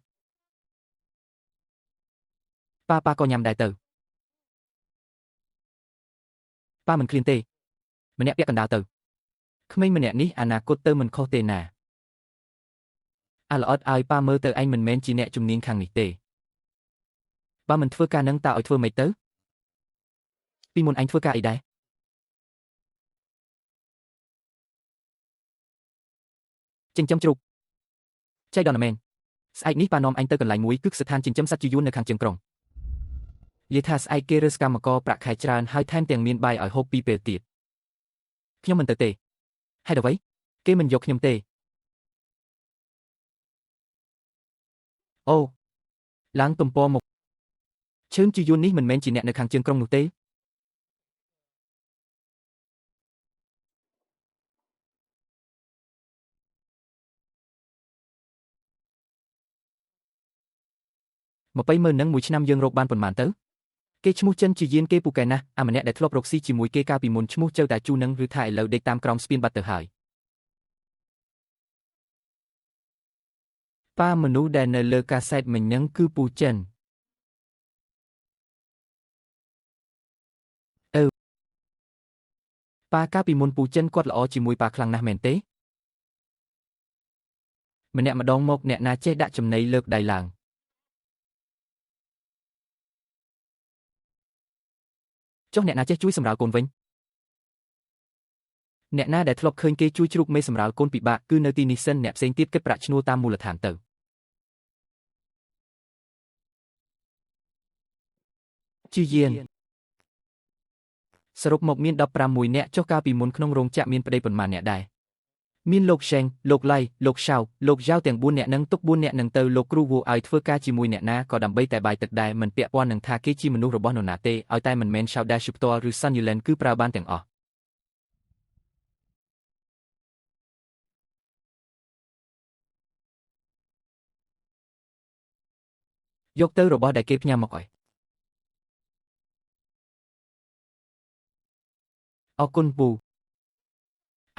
ប៉ាក៏ញ៉ាំដែរទៅប៉ាមិនឃ្លានទេម្នាក់ពាក់កណ្ដាលទៅក្មេងម្នាក់នេះអនាគតទៅមិនខុសទេណាអាល្អិតឲ្យប៉ាមើលទៅឯងមិនមែនជាអ្នកជំនាញខាងនេះទេបើមិនធ្វើការនឹងតើឲ្យធ្វើម៉េចទៅពីមុនឯងធ្វើការអីដែរចិញ្ចឹមជ្រូកចៃដន្យមែនស្អែកនេះប៉ានាំអញទៅកន្លែងមួយគឺស្ថានចិញ្ចឹមសត្វជាយួននៅខាងជើងក្រុងនិយាយថាស្អែកគេរើសកម្មករប្រាក់ខែច្រើនហើយថែមទាំងមានបាយឲ្យហូបពីពេលទៀតខ្ញុំមិនទៅទេហេតុអ្វីគេមិនយកខ្ញុំទេអូឡើងទំព័រមកឈឿនជាយួននេះមិនមែនជាអ្នកនៅខាងជើងក្រុងនោះទេ20,000នឹងមួយឆ្នាំយើងរកបានប៉ុន្មានទៅគេឈ្មោះចិនជាយានគេពូកែណាស់អាម្នាក់ដែលធ្លាប់រកស៊ីជាមួយគេកាលពីមុនឈ្មោះចៅតាជូនឹងឬថាឥឡូវដេកតាមក្រោមស្ពានបាត់ទៅហើយប៉ាមនុស្សដែលនៅលើកាសែតមិញហ្នឹងគឺពូចិនប៉ាកាលពីមុនពូចិនគាត់ល្អជាមួយប៉ាខ្លាំងណាស់មែនទេម្នាក់ម្ដងមកអ្នកណាចេះដាក់ចំណីលើកដៃឡើងចុះអ្នកណាចេះជួយសម្រាលកូនវិញអ្នកណាដែលធ្លាប់ឃើញគេជួយជ្រូកមេសម្រាលកូនពិបាកគឺនៅទីនេះសិនអ្នកផ្សេងទៀតគិតប្រាក់ឈ្នួលតាមមូលដ្ឋានទៅជាយានសរុបមកមាន16នាក់ចុះកាលពីមុនក្នុងរោងចក្រមានប្តីប៉ុន្មាននាក់ដែរមានលោកឆេងលោកឡៃលោកឆៅលោកយ៉ាវទាំង4នាក់នឹងទុក4នាក់នឹងទៅលោកគ្រូវូឲ្យធ្វើការជាមួយអ្នកណាក៏ដើម្បីតែបាយទឹកដែរមិនពាក់ព័ន្ធនឹងថាគេជាមនុស្សរបស់នរណាទេឲ្យតែមិនមែនឆៅដែរផ្ទាល់ឬសាន់យូឡែនគឺប្រើបានទាំងអស់យកទៅរបស់ដែលគេផ្ញើមកឲ្យអរគុណពូ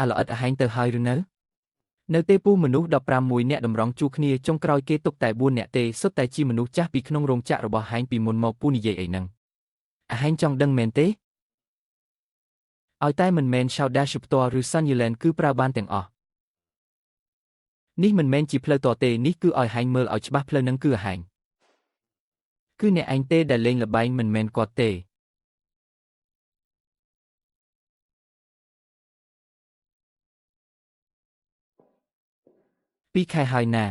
អាល្អិតអាហែងទៅហើយឬនៅទេពូមនុស្ស16នាក់តម្រង់ជួរគ្នាចុងក្រោយគេទុកតែ4នាក់ទេសុទ្ធតែជាមនុស្សចាស់ពីក្នុងរោងចក្ររបស់ហែងពីមុនមកពូនិយាយអីហ្នឹងអាហែងចង់ដឹងមែនទេឲ្យតែមិនមែនឆៅដាស់ផ្ទាល់ឬសាន់យូឡែនគឺប្រើបានទាំងអស់ នេះមិនមែនជាផ្លូវតទេនេះគឺឲ្យហែងមើលឲ្យច្បាស់ផ្លូវនឹងគឺហែងគឺអ្នកឯងទេដែលលេងល្បែងមិនមែនគាត់ទេ2 ខែហើយណា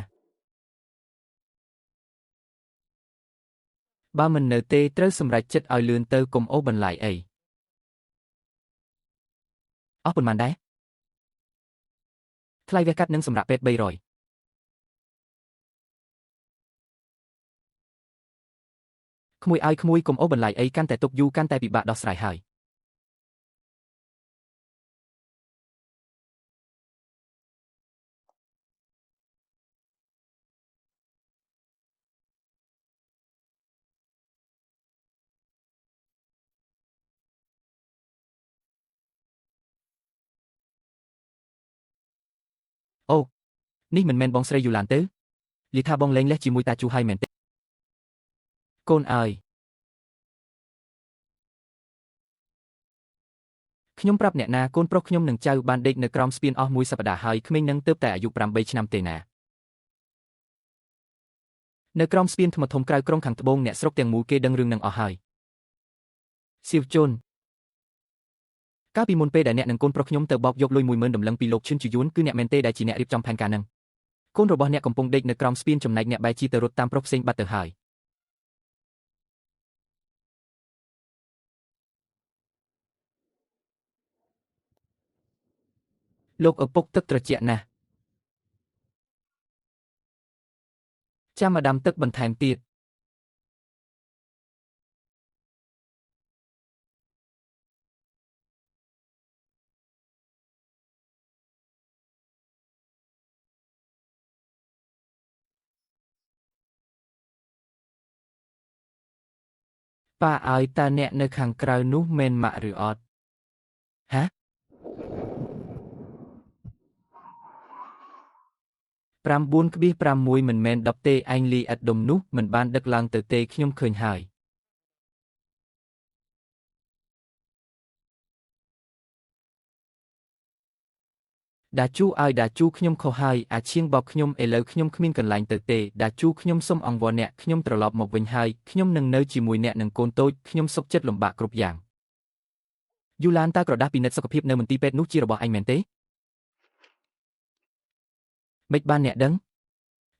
បើមិននៅទេត្រូវសម្រេចចិត្តឲ្យលឿនទៅកុំអូសបន្លាយអីអស់ប៉ុន្មានដែរថ្លៃវះកាត់និងសម្រាប់ពេទ្យ300ក្មួយឲ្យក្មួយកុំអូសបន្លាយអីកាន់តែទុកយូរកាន់តែពិបាកដោះស្រាយហើយអូនេះមិនមែនបងស្រីយូឡានទេលីថាបងលេងលេះជាមួយតាជូហើយមែនទេកូនអើយខ្ញុំប្រាប់អ្នកណាកូនប្រុសខ្ញុំនឹងចៅបានដេកនៅក្រោមស្ពានអស់មួយសប្តាហ៍ហើយក្មេងនឹងទើបតែអាយុ8ឆ្នាំទេណានៅក្រោមស្ពានថ្មធំក្រៅក្រុងខាងត្បូងអ្នកស្រុកទាំងមូលគេដឹងរឿងនឹងអស់ហើយសៀវជុនកាលពីមុនពេលដែលអ្នកនិងកូនប្រុសខ្ញុំទៅបោកយកលុយ 10,000 ដំឡឹងពីលោកឈិនជូយួនគឺអ្នកមែនទេដែលជាអ្នករៀបចំផែនការនឹងកូនរបស់អ្នកកំពុងដេកនៅក្រោមស្ពានចំណែកអ្នកបែរជាទៅរត់តាមប្រុសផ្សេងបាត់ទៅហើយលោកឪពុកទឹកត្រជាក់ណាស់ចាំមកដាំទឹកបន្ថែមទៀតប៉ាឲ្យតើអ្នកនៅខាងក្រៅនោះមែនម៉ាក់ឬអត់ហា9.6មិនមែន10ទេឯងលីអិតដុំនោះមិនបានដឹកឡើងទៅទេខ្ញុំឃើញហើយដាជូឲ្យដាជូខ្ញុំខុសហើយអាឈៀងបបខ្ញុំឥឡូវខ្ញុំគ្មានកន្លែងទៅទេដាជូខ្ញុំសុំអង្វរអ្នកខ្ញុំត្រឡប់មកវិញហើយខ្ញុំនឹងនៅជាមួយអ្នកនិងកូនតូចខ្ញុំសុខចិត្តលំបាកគ្រប់យ៉ាងយូឡានតើក្រដាស់ពិនិត្យសុខភាពនៅមន្ទីរពេទ្យនោះជារបស់ឯងមែនទេមិនបានអ្នកដឹង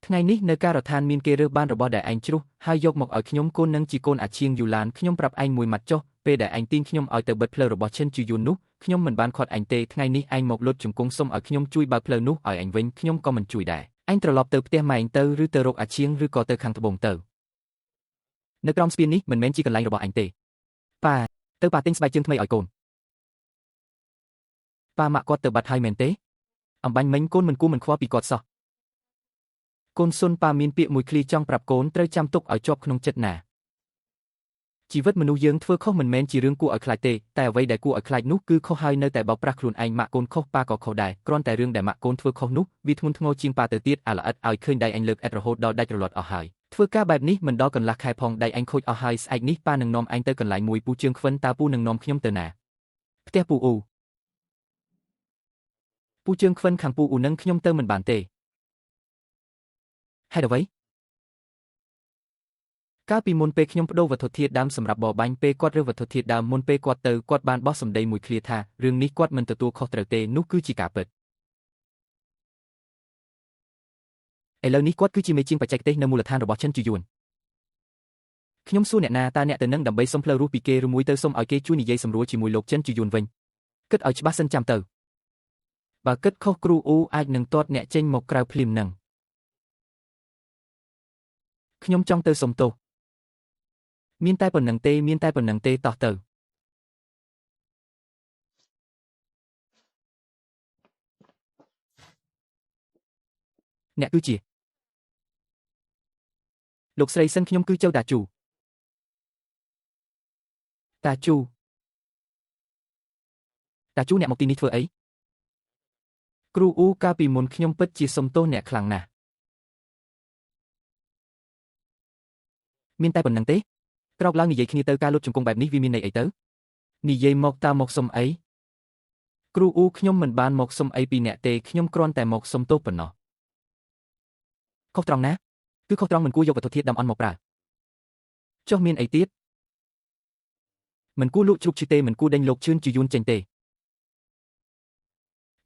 ថ្ងៃនេះនៅការដ្ឋានមានគេរើសបានរបស់ដែលឯងជ្រុះហើយយកមកឲ្យខ្ញុំកូននឹងជាកូនអាឈៀងយូឡានខ្ញុំប្រាប់ឯងមួយម៉ាត់ចុះពេលដែលឯងទាញខ្ញុំឲ្យទៅបិទផ្លូវរបស់ឈិនជីយួននោះខ្ញុំមិនបានខាត់ឯងទេថ្ងៃនេះឯងមកលុតជង្គង់សុំឲ្យខ្ញុំជួយបើកផ្លូវនោះឲ្យឯងវិញខ្ញុំក៏មិនជួយដែរឯងត្រឡប់ទៅផ្ទះម៉ែឯងទៅឬទៅរកអាឈៀងឬក៏ទៅខាងត្បូងទៅនៅក្រោមស្ពាននេះមិនមែនជាកន្លែងរបស់ឯងទេប៉ាទៅប៉ាទិញស្បែកជើងថ្មីឲ្យកូនប៉ាម៉ាក់គាត់ទៅបាត់ហើយមែនទេអំបញ្ញមិញកូនមិនគួរមិនខ្វល់ពីគាត់សោះកូនសុនប៉ាមានពាក្យមួយឃ្លាចង់ប្រាប់កូនត្រូវចាំទុកឲ្យជាប់ក្នុងចិត្តណាជីវិតមនុស្សយើងធ្វើខុសមិនមែនជារឿងគួរឲ្យខ្លាចទេតែអ្វីដែលគួរឲ្យខ្លាចនោះគឺខុសហើយនៅតែបោកប្រាស់ខ្លួនឯងម៉ាក់កូនខុសប៉ាក៏ខុសដែរគ្រាន់តែរឿងដែលម៉ាក់កូនធ្វើខុសនោះវាធ្ងន់ធ្ងរជាងប៉ាទៅទៀតអាល្អិតឲ្យឃើញដៃអញលើកអិតរហូតដល់ដាច់រលាត់អស់ហើយធ្វើការបែបនេះមិនដល់កន្លះខែផងដៃអញខូចអស់ហើយស្អែកនេះប៉ានឹងនាំអញទៅកន្លែងមួយពូជើងខ្វិនតើពូនឹងនាំខ្ញុំទៅណាផ្ទះពូអ៊ូពូជើងខ្វិនខាងពូអ៊ូនឹងខ្ញុំទៅមិនបានទេហេតុអ្វីកាលពីមុនពេលខ្ញុំបដូរវត្ថុធាតុដើមសម្រាប់បបាញ់ពេលគាត់រើសវត្ថុធាតុដើមមុនពេលគាត់ទៅគាត់បានបោះសម្ដីមួយឃ្លាថារឿងនេះគាត់មិនទទួលខុសត្រូវទេនោះគឺជាការពិតឥឡូវនេះគាត់គឺជាមេជាងបច្ចេកទេសនៅមូលដ្ឋានរបស់ឈិនជីយួនខ្ញុំសួរអ្នកណាតើអ្នកទៅនឹងដើម្បីសុំផ្លូវរស់ពីគេឬមួយទៅសុំឲ្យគេជួយនិយាយសម្រួលជាមួយលោកឈិនជីយួនវិញគិតឲ្យច្បាស់សិនចាំទៅបើគិតខុសគ្រូអ៊ូអាចនឹងទាត់អ្នកចេញមកក្រៅភ្លាមនឹងខ្ញុំចង់ទៅសុំទោសមានតែប៉ុណ្្នឹងទេមានតែប៉ុណ្្នឹងទេតោះទៅអ្នកគឺជាលោកស្រីសិនខ្ញុំគឺចៅតាជូតាជូអ្នកមកទីនេះធ្វើអីគ្រូអ៊ូកាលពីមុនខ្ញុំពិតជាសុំទោសអ្នកខ្លាំងណាស់មានតែប៉ុណ្្នឹងទេក្រោកឡើងនិយាយគ្នាទៅការលុតជង្គង់បែបនេះវាមានន័យអីទៅនិយាយមកតើមកសុំអីគ្រូអ៊ូខ្ញុំមិនបានមកសុំអីពីអ្នកទេខ្ញុំគ្រាន់តែមកសុំទោសប៉ុណ្ណោះ ខុសត្រង់ណាគឺខុសត្រង់មិនគួរយកវត្ថុធាតុដាំអន់មកប្រើចុះមានអីទៀតមិនគួរលក់ជ្រូកឈឺទេមិនគួរដេញលោកឈឿនជាយួនចេញទេ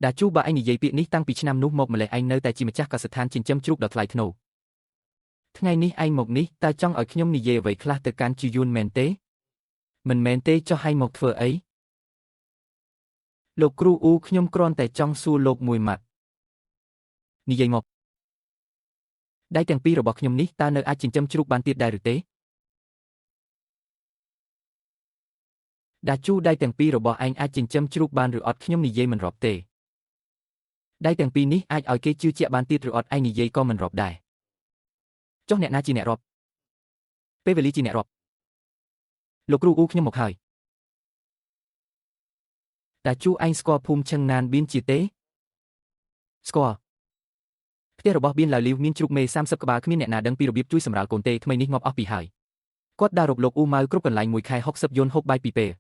ដាជូបើឯងនិយាយពាក្យនេះតាំងពីឆ្នាំនោះមកម្លេះឯងនៅតែជាម្ចាស់កសិដ្ឋានចិញ្ចឹមជ្រូកដ៏ថ្លៃថ្នូរថ្ងៃនេះឯងមកនេះតើចង់ឲ្យខ្ញុំនិយាយអ្វីខ្លះទៅកាន់ជាយួនមែនទេមិនមែនទេចុះឯងមកធ្វើអីលោកគ្រូអ៊ូខ្ញុំគ្រាន់តែចង់សួរលោកមួយម៉ាត់និយាយមកដៃទាំងពីររបស់ខ្ញុំនេះតើនៅអាចចិញ្ចឹមជ្រូកបានទៀតដែរឬទេដាជូដៃទាំងពីររបស់ឯងអាចចិញ្ចឹមជ្រូកបានឬអត់ខ្ញុំនិយាយមិនរាប់ទេដៃទាំងពីរនេះអាចឲ្យគេជឿជាក់បានទៀតឬអត់ឯងនិយាយក៏មិនរាប់ដែរចុះអ្នកណាជាអ្នករាប់ពេលវេលាជាអ្នករាប់លោកគ្រូអ៊ូខ្ញុំមកហើយដាជូឯងស្គាល់ភូមិឈឹងណានបៀនជាទេស្គាល់ផ្ទះរបស់បៀនឡាវលីវមានជ្រូកមេ30ក្បាលគ្មានអ្នកណាដឹងពីរបៀបជួយសម្រាលកូនទេថ្មីនេះងាប់អស់ពីហើយគាត់ដើររកលោកអ៊ូម៉ៅគ្រប់កន្លែងមួយខែ60យន្តហូបបាយពីរពេល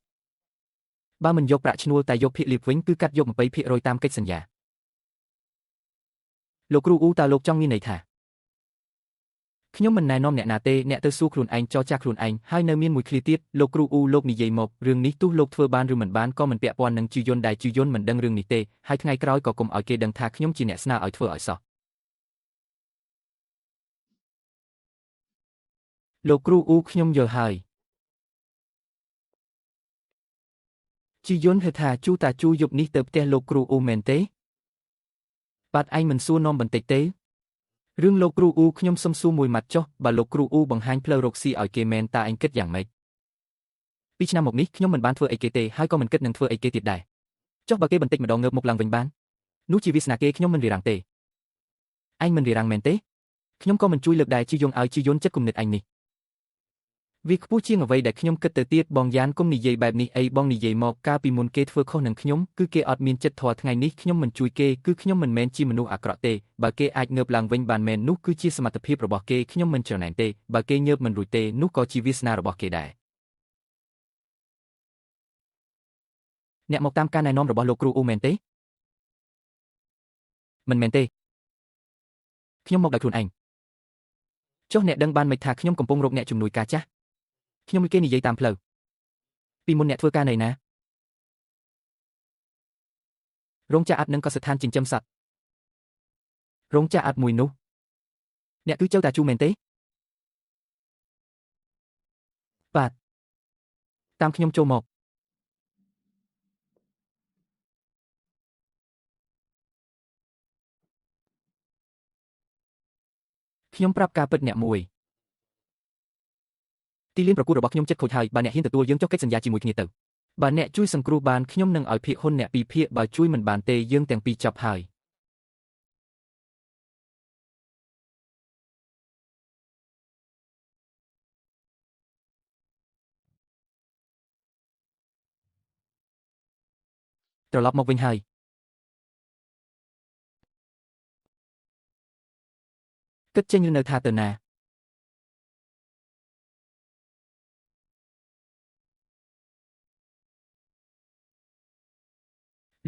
បើមិនយកប្រាក់ឈ្នួលតែយកភាគលាភវិញគឺកាត់យក20%តាមកិច្ចសន្យាលោកគ្រូអ៊ូតើលោកចង់មានន័យថាខ្ញុំមិនណែនាំអ្នកណាទេអ្នកទៅសួរខ្លួនឯងចរចាខ្លួនឯងហើយនៅមានមួយឃ្លាទៀតលោកគ្រូអ៊ូលោកនិយាយមករឿងនេះទោះលោកធ្វើបានឬមិនបានក៏មិនពាក់ព័ន្ធនឹងជាយន្តដែលជាយន្តមិនដឹងរឿងនេះទេហើយថ្ងៃក្រោយក៏កុំឲ្យគេដឹងថាខ្ញុំជាអ្នកស្នើឲ្យធ្វើឲ្យសោះលោកគ្រូអ៊ូខ្ញុំយល់ហើយជាយន្តហៅថាជូតាជូយប់នេះទៅផ្ទះលោកគ្រូអ៊ូមែនទេបាទឯងមិនសួរនាំបន្តិចទេរឿងលោកគ្រូអ៊ូខ្ញុំសុំសួរមួយម៉ាត់ចុះបើលោកគ្រូអ៊ូបង្ហាញផ្លូវរកស៊ីឲ្យគេមែនតើឯងគិតយ៉ាងម៉េចពីឆ្នាំមកនេះខ្ញុំមិនបានធ្វើអីគេទេហើយក៏មិនគិតនឹងធ្វើអីគេទៀតដែរចុះបើគេបន្តិចម្ដងងើបមុខឡើងវិញបាននោះជាវាសនាគេខ្ញុំមិនរារាំងទេឯងមិនរារាំងមែនទេខ្ញុំក៏មិនជួយលើកដែរជាយងឲ្យជាយន្តចិត្តគំនិតឯងនេះវាខ្ពស់ជាងអ្វីដែលខ្ញុំគិតទៅទៀតបងយ៉ានគុំនិយាយបែបនេះអីបងនិយាយមកកាលពីមុនគេធ្វើខុសនឹងខ្ញុំគឺគេអត់មានចិត្តធម៌ថ្ងៃនេះខ្ញុំមិនជួយគេគឺខ្ញុំមិនមែនជាមនុស្សអាក្រក់ទេបើគេអាចងើបឡើងវិញបានមែននោះគឺជាសមត្ថភាពរបស់គេខ្ញុំមិនច្រណែនទេបើគេងើបមិនរួចទេនោះក៏ជាវាសនារបស់គេដែរអ្នកមកតាមការណែនាំរបស់លោកគ្រូអ៊ូមែនទេមិនមែនទេខ្ញុំមកដោយខ្លួនឯងចុះអ្នកដឹងបានមិនថាខ្ញុំកំពុងរកអ្នកជំនួយការចាស់ខ្ញុំគេនិយាយតាមផ្លូវពីមុនអ្នកធ្វើការនៅណារោងចក្រអាត់និងក៏ស្ថានចិញ្ចឹមសត្វរោងចក្រអាត់មួយនោះអ្នកគឺចៅតាជូមែនទេបាទតាមខ្ញុំចូលមកខ្ញុំប្រាប់ការពិតអ្នកមួយទីលានប្រកួតរបស់ខ្ញុំចិត្តខូចហើយបើអ្នកហ៊ានទទួលយើងចុះកិច្ចសន្យាជាមួយគ្នាទៅបើអ្នកជួយសង្គ្រោះបានខ្ញុំនឹងឲ្យភាគហ៊ុនអ្នកពីរភាគបើជួយមិនបានទេយើងទាំងពីរចប់ហើយត្រឡប់មកវិញហើយគិតចេញឬនៅថាទៅណា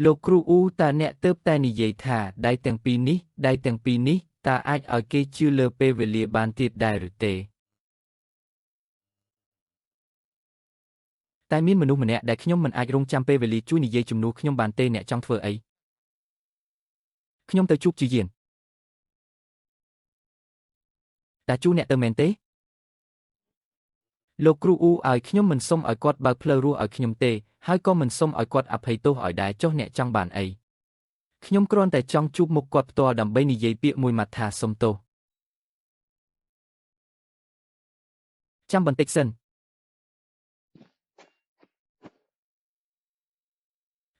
លោកគ្រូអ៊ូតើអ្នកទៅតែនិយាយថាដៃទាំងពីរនេះតើអាចឲ្យគេជឿលើពេលវេលាបានទៀតដែរឬទេតែមានមនុស្សម្នាក់ដែលខ្ញុំមិនអាចរងចាំពេលវេលាជួយនិយាយជំនួសខ្ញុំបានទេអ្នកចង់ធ្វើអីខ្ញុំទៅជួបជាយានតាជួអ្នកទៅមែនទេលោកគ្រូអ៊ូឲ្យខ្ញុំមិនសុំឲ្យគាត់បើកផ្លូវរស់ឲ្យខ្ញុំទេហើយក៏មិនសុំឲ្យគាត់អភ័យទោសឲ្យដែរចុះអ្នកចង់បានអីខ្ញុំគ្រាន់តែចង់ជួបមុខគាត់ផ្ទាល់ដើម្បីនិយាយពាក្យមួយម៉ាត់ថាសុំទោសចាំបន្តិចសិន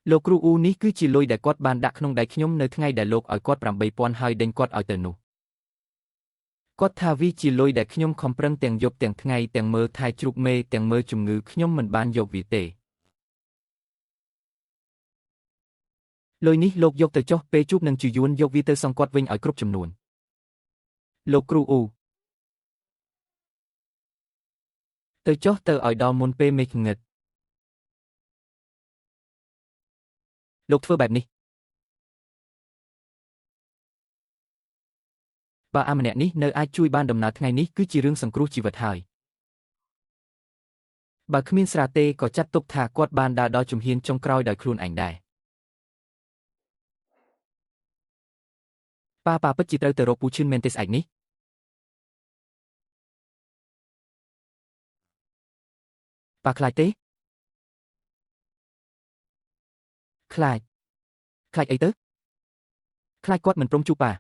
លោកគ្រូអ៊ូនេះគឺជាលុយដែលគាត់បានដាក់ក្នុងដៃខ្ញុំនៅថ្ងៃដែលលោកឲ្យគាត់8000ហើយដេញគាត់ឲ្យទៅនោះគាត់ថាវាជាលុយដែលខ្ញុំខំប្រឹងទាំងយប់ទាំងថ្ងៃទាំងមើលថែជ្រូកមេទាំងមើលជំងឺខ្ញុំមិនបានយកវាទេលុយនេះលោកយកទៅចុះពេលជួបនឹងជាយួនយកវាទៅសងគាត់វិញឲ្យគ្រប់ចំនួនលោកគ្រូអ៊ូទៅចុះទៅឲ្យដល់មុនពេលមេឃងឹតលោកធ្វើបែបនេះ បើអាម្នាក់នេះនៅអាចជួយបានដំណើរថ្ងៃនេះគឺជារឿងសង្គ្រោះជីវិតហើយបើគ្មានស្រាទេក៏ចាត់ទុកថាគាត់បានដើរដល់ជំហានចុងក្រោយដោយខ្លួនឯងដែរប៉ាពិតជាត្រូវទៅរកពូឈឿនមែនទេស្អែកនេះប៉ាខ្លាចទេខ្លាចអីទៅខ្លាចគាត់មិនព្រមជួបប៉ា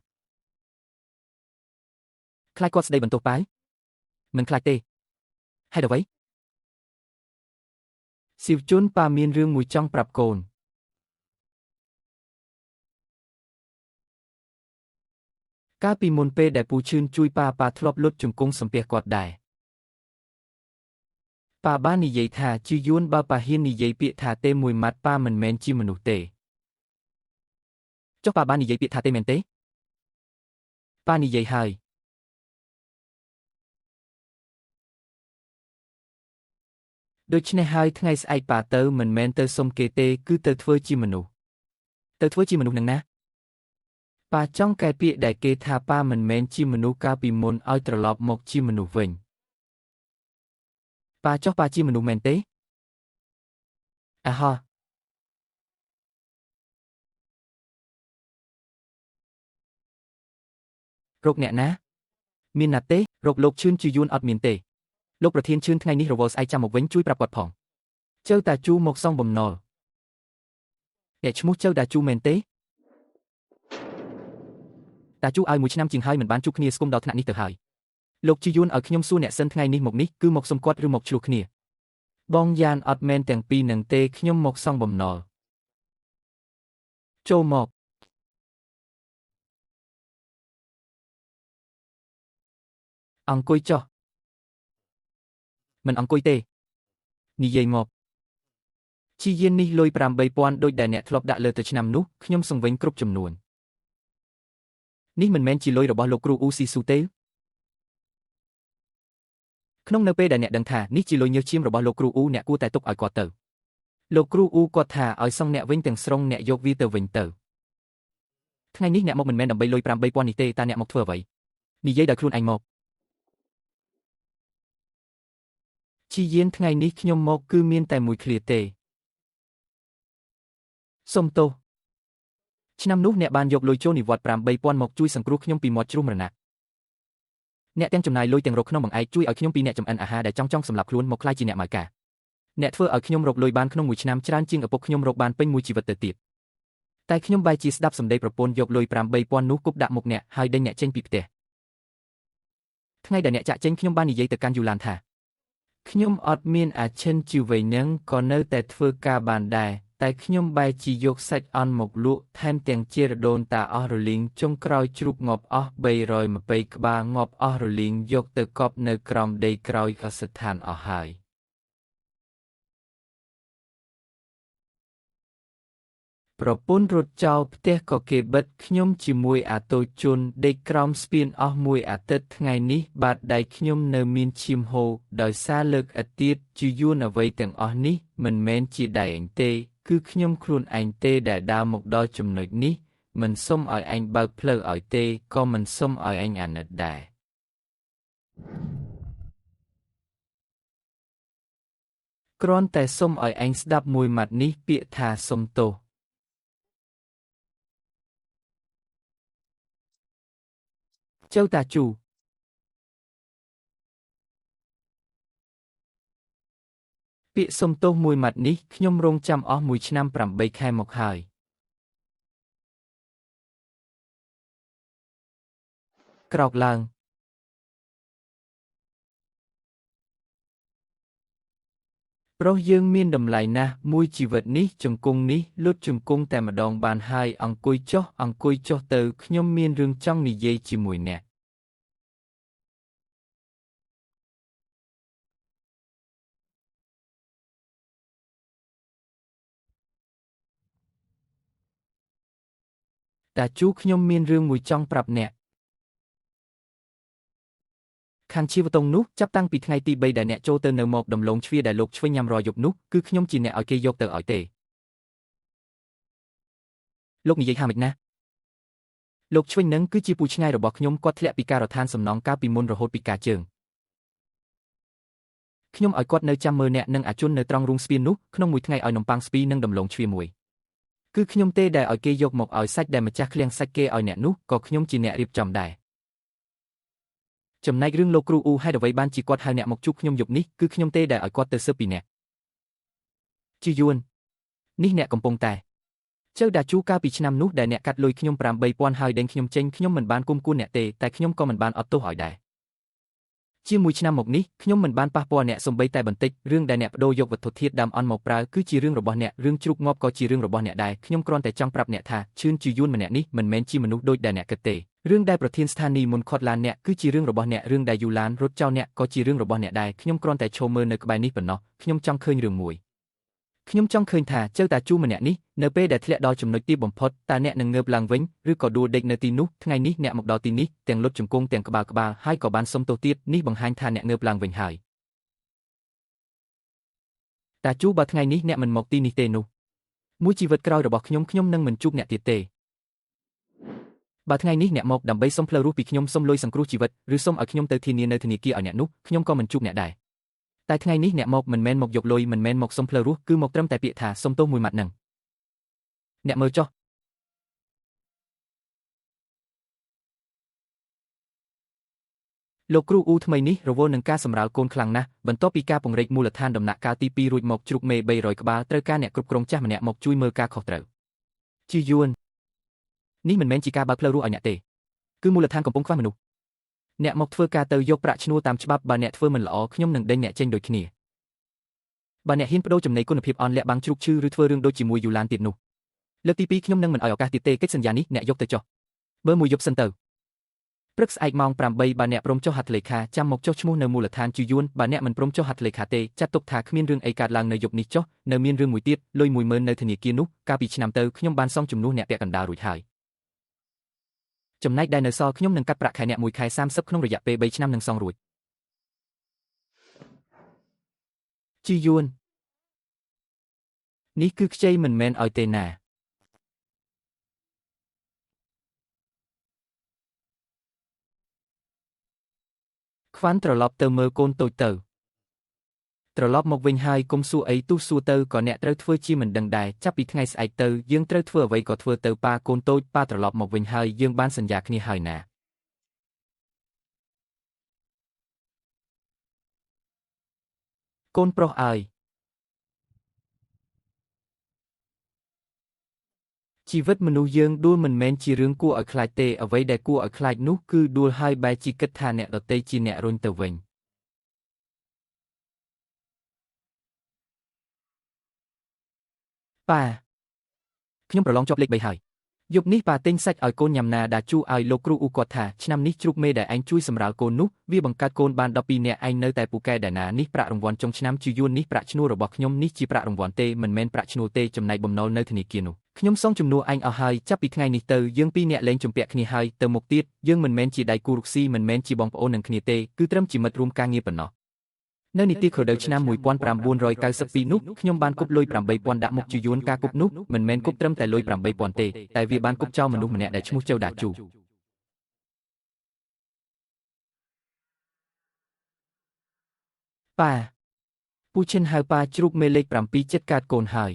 ខ្លាចគាត់ស្ដីបន្ទោសប៉ាមិនខ្លាចទេហេតុអ្វីស៊ីវជុនប៉ាមានរឿងមួយចង់ប្រាប់កូនកាលពីមុនពេលដែលពូឈឿនជួយប៉ាធ្លាប់លុតជង្គង់សំពះគាត់ដែរប៉ាបាននិយាយថាជាយួនបើប៉ាហ៊ាននិយាយពាក្យថាទេមួយម៉ាត់ប៉ាមិនមែនជាមនុស្សទេចុះប៉ាបាននិយាយពាក្យថាទេមែនទេប៉ានិយាយហើយដូច្នេះហើយថ្ងៃស្អែកប៉ាទៅមិនមែនទៅសុំគេទេគឺទៅធ្វើជាមនុស្សនឹងណាប៉ាចង់កែពាក្យដែលគេថាប៉ាមិនមែនជាមនុស្សកាលពីមុនឲ្យត្រឡប់មកជាមនុស្សវិញប៉ាចុះប៉ាជាមនុស្សមែនទេអាហោះរកអ្នកណាមានណាទេរកលោកឈឿនជាយួនអត់មានទេលោកប្រធានឈឿនថ្ងៃនេះរវល់ស្អែកចាំមកវិញជួយប្រាប់គាត់ផងចៅតាជូមកសងបំណុលអ្នកឈ្មោះចៅតាជូមែនទេតាជូឲ្យ1ឆ្នាំជាងហើយមិនបានជួបគ្នាស្គមដល់ថ្នាក់នេះទៅហើយលោកជាយួនឲ្យខ្ញុំសួរអ្នកសិនថ្ងៃនេះមកនេះគឺមកសុំគាត់ឬមកឆ្លោះគ្នាបងយ៉ានអត់មែនទាំងពីរនឹងទេខ្ញុំមកសងបំណុលចូលមកអង្គុយចុះមិនអង្គុយទេនិយាយមកជាយាននេះលុយ8000ដូចដែលអ្នកធ្លាប់ដាក់លើទៅឆ្នាំនោះខ្ញុំសង្វិញគ្រប់ចំនួននេះមិនមែនជាលុយរបស់លោកគ្រូអ៊ូស៊ីស៊ូទេក្នុងនៅពេលដែលអ្នកដឹងថានេះជាលុយញើសឈាមរបស់លោកគ្រូអ៊ូអ្នកគួរតែទុកឲ្យគាត់ទៅលោកគ្រូអ៊ូគាត់ថាឲ្យសងអ្នកវិញទាំងស្រុងអ្នកយកវាទៅវិញទៅថ្ងៃនេះអ្នកមកមិនមែនដើម្បីលុយ8000នេះទេតើអ្នកមកធ្វើអ្វីនិយាយដោយខ្លួនឯងមកជាយានថ្ងៃនេះខ្ញុំមកគឺមានតែមួយឃ្លាទេសុំទោសឆ្នាំនោះអ្នកបានយកលុយចូលនិវត្តន៍8000មកជួយសង្គ្រោះខ្ញុំពីមាត់ជ្រុះមរណៈអ្នកទាំងចំណាយលុយទាំងរកក្នុងបង្អែកជួយឲ្យខ្ញុំពីអ្នកចំអិនអាហារដែលចង់សម្លាប់ខ្លួនមកខ្លាចជាអ្នកម៉ៅការអ្នកធ្វើឲ្យខ្ញុំរកលុយបានក្នុងមួយឆ្នាំច្រើនជាងឪពុកខ្ញុំរកបានពេញមួយជីវិតទៅទៀតតែខ្ញុំបែរជាស្ដាប់សម្ដីប្រពន្ធយកលុយ8000នោះគប់ដាក់មុខអ្នកហើយដេញអ្នកចេញពីផ្ទះថ្ងៃដែលអ្នកចាក់ចេញខ្ញុំបាននិយាយទៅកាន់យូឡានថាខ្ញុំអត់មានអាឈិនជីវ័យនឹងក៏នៅតែធ្វើការបានដែរតែខ្ញុំបែរជាយកសាច់អន់មកលក់ថែមទាំងជារដូនតាអស់រលីងចុងក្រោយជ្រូកងាប់អស់320ក្បាលងាប់អស់រលីងយកទៅកប់នៅក្រោមដីក្រោយកស្ថានអស់ហើយប្រពន្ធរត់ចោលផ្ទះក៏គេបិទខ្ញុំជាមួយអាតូចជន់ដេកក្រោមស្ពានអស់មួយអាទិត្យថ្ងៃនេះបាតដៃខ្ញុំនៅមានឈាមហូរដោយសារលើកអាទៀតជាយួនអ្វីទាំងអស់នេះមិនមែនជាដៃឯងទេគឺខ្ញុំខ្លួនឯងទេដែលដើរមកដល់ចំណុចនេះមិនសុំឲ្យឯងបើកផ្លូវឲ្យទេក៏មិនសុំឲ្យឯងអាណិតដែរគ្រាន់តែសុំឲ្យឯងស្ដាប់មួយម៉ាត់នេះពាក្យថាសុំទោសចៅតាជូពាក្យសុំទោសមួយម៉ាត់នេះខ្ញុំរងចាំអស់1ឆ្នាំ8ខែមកហើយក្រោកឡើងប្រុសយើងមានតម្លៃណាស់មួយជីវិតនេះជង្គង់នេះលុតជង្គង់តែម្ដងបានហើយអង្គុយចុះទៅខ្ញុំមានរឿងចង់និយាយជាមួយអ្នកតាជូខ្ញុំមានរឿងមួយចង់ប្រាប់អ្នកខាងជីវតុងនោះចាប់តាំងពីថ្ងៃទី3ដែលអ្នកចូលទៅនៅមកដំឡូងជ្វាដែលលោកឆ្វេងញ៉ាំរាល់យប់នោះគឺខ្ញុំជាអ្នកឲ្យគេយកទៅឲ្យទេលោកនិយាយថាម៉េចណា លោកឆ្វេងនឹងគឺជាពូឆ្ងាយរបស់ខ្ញុំគាត់ធ្លាក់ពីការដ្ឋានសំណងកាលពីមុនរហូតពីការជើងខ្ញុំឲ្យគាត់នៅចាំមើលអ្នកនិងអាជននៅត្រង់រូងស្ពាននោះក្នុងមួយថ្ងៃឲ្យនំប៉័ងស្ពីនិងដំឡូងជ្វាមួយគឺខ្ញុំទេដែលឲ្យគេយកមកឲ្យសាច់ដែលម្ចាស់ឃ្លាំងសាច់គេឲ្យអ្នកនោះក៏ខ្ញុំជាអ្នករៀបចំដែរចំណែករឿងលោកគ្រូអ៊ូហេតុអ្វីបានជាគាត់ហៅអ្នកមកជួបខ្ញុំយប់នេះគឺខ្ញុំទេដែលឲ្យគាត់ទៅស៊ើបពីអ្នកជាយួននេះអ្នកកំពុងតែជើដាជូកាលពីឆ្នាំនោះដែលអ្នកកាត់លុយខ្ញុំ8,000ហើយដេញខ្ញុំចេញខ្ញុំមិនបានគុំគួនអ្នកទេតែខ្ញុំក៏មិនបានអត់ទោសឲ្យដែរជាមួយឆ្នាំមកនេះខ្ញុំមិនបានប៉ះពាល់អ្នកសំបីតែបន្តិចរឿងដែលអ្នកបដូរយកវត្ថុធាតុដើមអន់មកប្រើគឺជារឿងរបស់អ្នករឿងជ្រូកងាប់ក៏ជារឿងរបស់អ្នកដែរខ្ញុំគ្រាន់តែចង់ប្រាប់អ្នកថាឈឿនជាយួនម្នាក់នេះមិនមែនជាមនុស្សដូចដែលអ្នកគិតទេរឿងដែលប្រធានស្ថានីយ៍មុនខាត់ឡានអ្នកគឺជារឿងរបស់អ្នករឿងដែលយូឡានរត់ចោលអ្នកក៏ជារឿងរបស់អ្នកដែរខ្ញុំគ្រាន់តែឈរមើលនៅក្បែរនេះប៉ុណ្ណោះខ្ញុំចង់ឃើញរឿងមួយខ្ញុំចង់ឃើញថាចៅតាជូម្នាក់នេះនៅពេលដែលធ្លាក់ដល់ចំណុចទាបបំផុតតើអ្នកនឹងងើបឡើងវិញឬក៏ដួលដេកនៅទីនោះថ្ងៃនេះអ្នកមកដល់ទីនេះទាំងលុតជង្គង់ទាំងក្បាលហើយក៏បានសុំទោសទៀតនេះបង្ហាញថាអ្នកងើបឡើងវិញហើយតាជូបើថ្ងៃនេះអ្នកមិនមកទីនេះទេនោះមួយជីវិតក្រោយរបស់ខ្ញុំនឹងមិនជួបអ្នកទៀតទេបើថ្ងៃនេះអ្នកមកដើម្បីសុំផ្លូវរស់ពីខ្ញុំសុំលុយសង្គ្រោះជីវិតឬសុំឲ្យខ្ញុំទៅធានានៅធនាគារឲ្យអ្នកនោះខ្ញុំក៏មិនជួបអ្នកដែរតែថ្ងៃនេះអ្នកមកមិនមែនមកយកលុយមិនមែនមកសុំផ្លូវរស់គឺមកត្រឹមតែពាក្យថាសុំទោសមួយម៉ាត់នឹងអ្នកមើលចុះលោកគ្រូអ៊ូថ្មីនេះរវល់នឹងការសម្រាលកូនខ្លាំងណាស់បន្ទាប់ពីការពង្រីកមូលដ្ឋានដំណាក់កាលទី2រួចមកជ្រូកមេ300ក្បាលត្រូវការអ្នកគ្រប់គ្រងចាស់ម្នាក់មកជួយមើលការខុសត្រូវជាយួននេះមិនមែនជាការបើកផ្លូវរស់ឲ្យអ្នកទេគឺមូលដ្ឋានកំពុងខ្វះមនុស្សអ្នកមកធ្វើការទៅយកប្រាក់ឈ្នួលតាមច្បាប់បើអ្នកធ្វើមិនល្អខ្ញុំនឹងដេញអ្នកចេញដូចគ្នាបើអ្នកហ៊ានបដូរចំណីគុណភាពអនលាក់បាំងជ្រូកឈឺឬធ្វើរឿងដូចជាមួយយូឡានទៀតនោះលើកទី2ខ្ញុំនឹងមិនឲ្យឱកាសទៀតទេកិច្ចសន្យានេះអ្នកយកទៅចុះបើមួយយប់សិនទៅព្រឹកស្អែកម៉ោង8បើអ្នកព្រមចុះហត្ថលេខាចាំមកចុះឈ្មោះនៅមូលដ្ឋានជាយួនបើអ្នកមិនព្រមចុះហត្ថលេខាទេចាត់ទុកថាគ្មានរឿងអីកើតឡើងនៅយប់នេះចុះនៅមានរឿងមួយទៀតលុយ10000នៅធនាគារនោះកាលពីឆ្នាំទៅខ្ញុំបានសងជំនួសអ្នកពាក់កណ្ដាលរួចហើយចំណែកដែលនៅសល់ខ្ញុំនឹងកាត់ប្រាក់ខែអ្នកមួយខែ30ក្នុងរយៈពេល3ឆ្នាំនឹងសងរួចជីយួននេះគឺខ្ចីមិនមែនឲ្យទេណាខ្វាន់ត្រឡប់ទៅមើលកូនតូចទៅត្រឡប់មកវិញហើយកុំសួរអីទោះសួរទៅក៏អ្នកត្រូវធ្វើជាមិនដឹងដែរចាប់ពីថ្ងៃស្អែកទៅយើងត្រូវធ្វើអ្វីក៏ធ្វើទៅប៉ាកូនតូចប៉ាត្រឡប់មកវិញហើយយើងបានសន្យាគ្នាហើយណាកូនប្រុសអើយជីវិតមនុស្សយើងដួលមិនមែនជារឿងគួរឲ្យខ្លាចទេអ្វីដែលគួរឲ្យខ្លាចនោះគឺដួលហើយបែរជាគិតថាអ្នកដទៃជាអ្នករុញទៅវិញប៉ាខ្ញុំប្រឡងជាប់លេខ3ហើយយប់នេះប៉ាទិញសាច់ឲ្យកូនញ៉ាំណាដាជូឲ្យលោកគ្រូអ៊ូគាត់ថាឆ្នាំនេះជ្រូកមេដែលឯងជួយសម្រាលកូននោះវាបង្កើតកូនបាន12នាក់ឯងនៅតែពូកែដែលណានេះប្រាក់រង្វាន់ចុងឆ្នាំជាយួននេះប្រាក់ឈ្នួលរបស់ខ្ញុំនេះជាប្រាក់រង្វាន់ទេមិនមែនប្រាក់ឈ្នួលទេចំណែកបំណុលនៅធនាគារនោះខ្ញុំសងជំនួសឯងអស់ហើយចាប់ពីថ្ងៃនេះទៅយើងពីរនាក់លែងជំពាក់គ្នាហើយទៅមុខទៀតយើងមិនមែនជាដៃគូរុកស៊ីមិនមែនជាបងប្អូននឹងគ្នាទេគឺត្រឹមជាមិត្តរួមការងារប៉ុណ្ណោះនៅនីតិខុសដៅឆ្នាំ1992នោះខ្ញុំបានគប់លុយ8000ដាក់មុខជាយួនការគប់នោះមិនមែនគប់ត្រឹមតែលុយ8000ទេតែវាបានគប់ចោលមនុស្សម្នាក់ដែលឈ្មោះចៅដាជូប៉ាពូឈិនហៅប៉ាជ្រូកមេលេខ7ចិត្តកាតកូនហើយ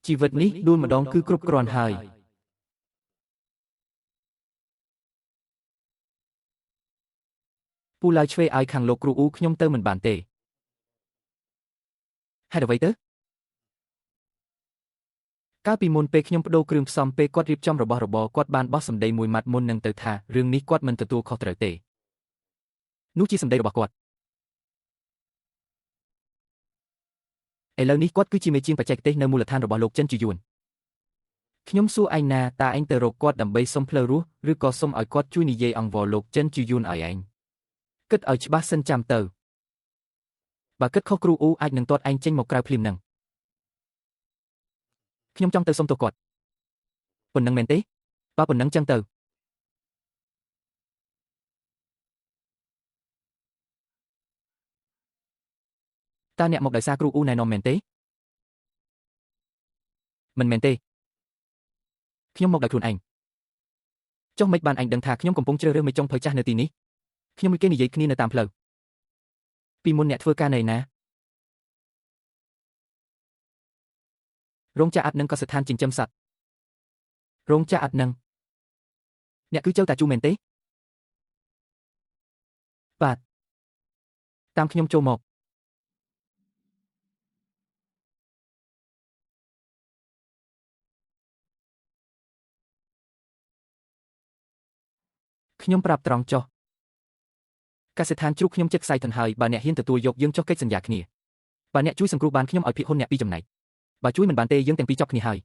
ជីវិតនេះដួលម្ដងគឺគ្រប់គ្រាន់ហើយពូឡើយឆ្វេងឲ្យខាងលោកគ្រូអ៊ូខ្ញុំទៅមិនបានទេហេតុអ្វីទៅកាលពីមុនពេលខ្ញុំបដូរគ្រឿងផ្សំពេលគាត់រៀបចំរបស់របរគាត់បានបោះសម្ដីមួយម៉ាត់មុននឹងទៅថារឿងនេះគាត់មិនទទួលខុសត្រូវទេនោះជាសម្ដីរបស់គាត់ឥឡូវនេះគាត់គឺជាមេជាងបច្ចេកទេសនៅមូលដ្ឋានរបស់លោកចិនជាយួនខ្ញុំសួរឯងណាតើឯងទៅរកគាត់ដើម្បីសុំផ្លូវរស់ឬក៏សុំឲ្យគាត់ជួយនិយាយអង្វរលោកចិនជាយួនឲ្យឯងគិតឲ្យច្បាស់សិនចាំទៅបើគិតខុសគ្រូអ៊ូអាចនឹងទាត់ឯងចេញមកក្រៅភ្លាមនឹងខ្ញុំចង់ទៅសុំទោសគាត់ប៉ុណ្្នឹងមែនទេបើប៉ុណ្្នឹងចឹងទៅតើអ្នកមកដោយសារគ្រូអ៊ូណែនាំមែនទេមិនមែនទេ ខ្ញុំមកដោយខ្លួនឯងចុះមិនបានអញដឹងថាខ្ញុំកំពុងជ្រើសរើសមេចុងភៅចាស់នៅទីនេះខ្ញុំគេនិយាយគ្នានៅតាមផ្លូវពីមុនអ្នកធ្វើការនៅណារោងចក្រអាត់នឹងក៏ស្ថានចិញ្ចឹមសត្វរោងចក្រអាត់នឹងអ្នកគឺចៅតាជូមែនទេបាទតាមខ្ញុំចូលមកខ្ញុំប្រាប់ត្រង់ចុះកសិដ្ឋានជ្រូកខ្ញុំចិត្តខ្សែធនហើយបើអ្នកហ៊ានទទួលយកយើងចុះកិច្ចសន្យាគ្នាបើអ្នកជួយសង្គ្រោះបានខ្ញុំឲ្យភាគហ៊ុនអ្នកពីរចំណែកបើជួយមិនបានទេយើងទាំងពីរចប់គ្នាហើយ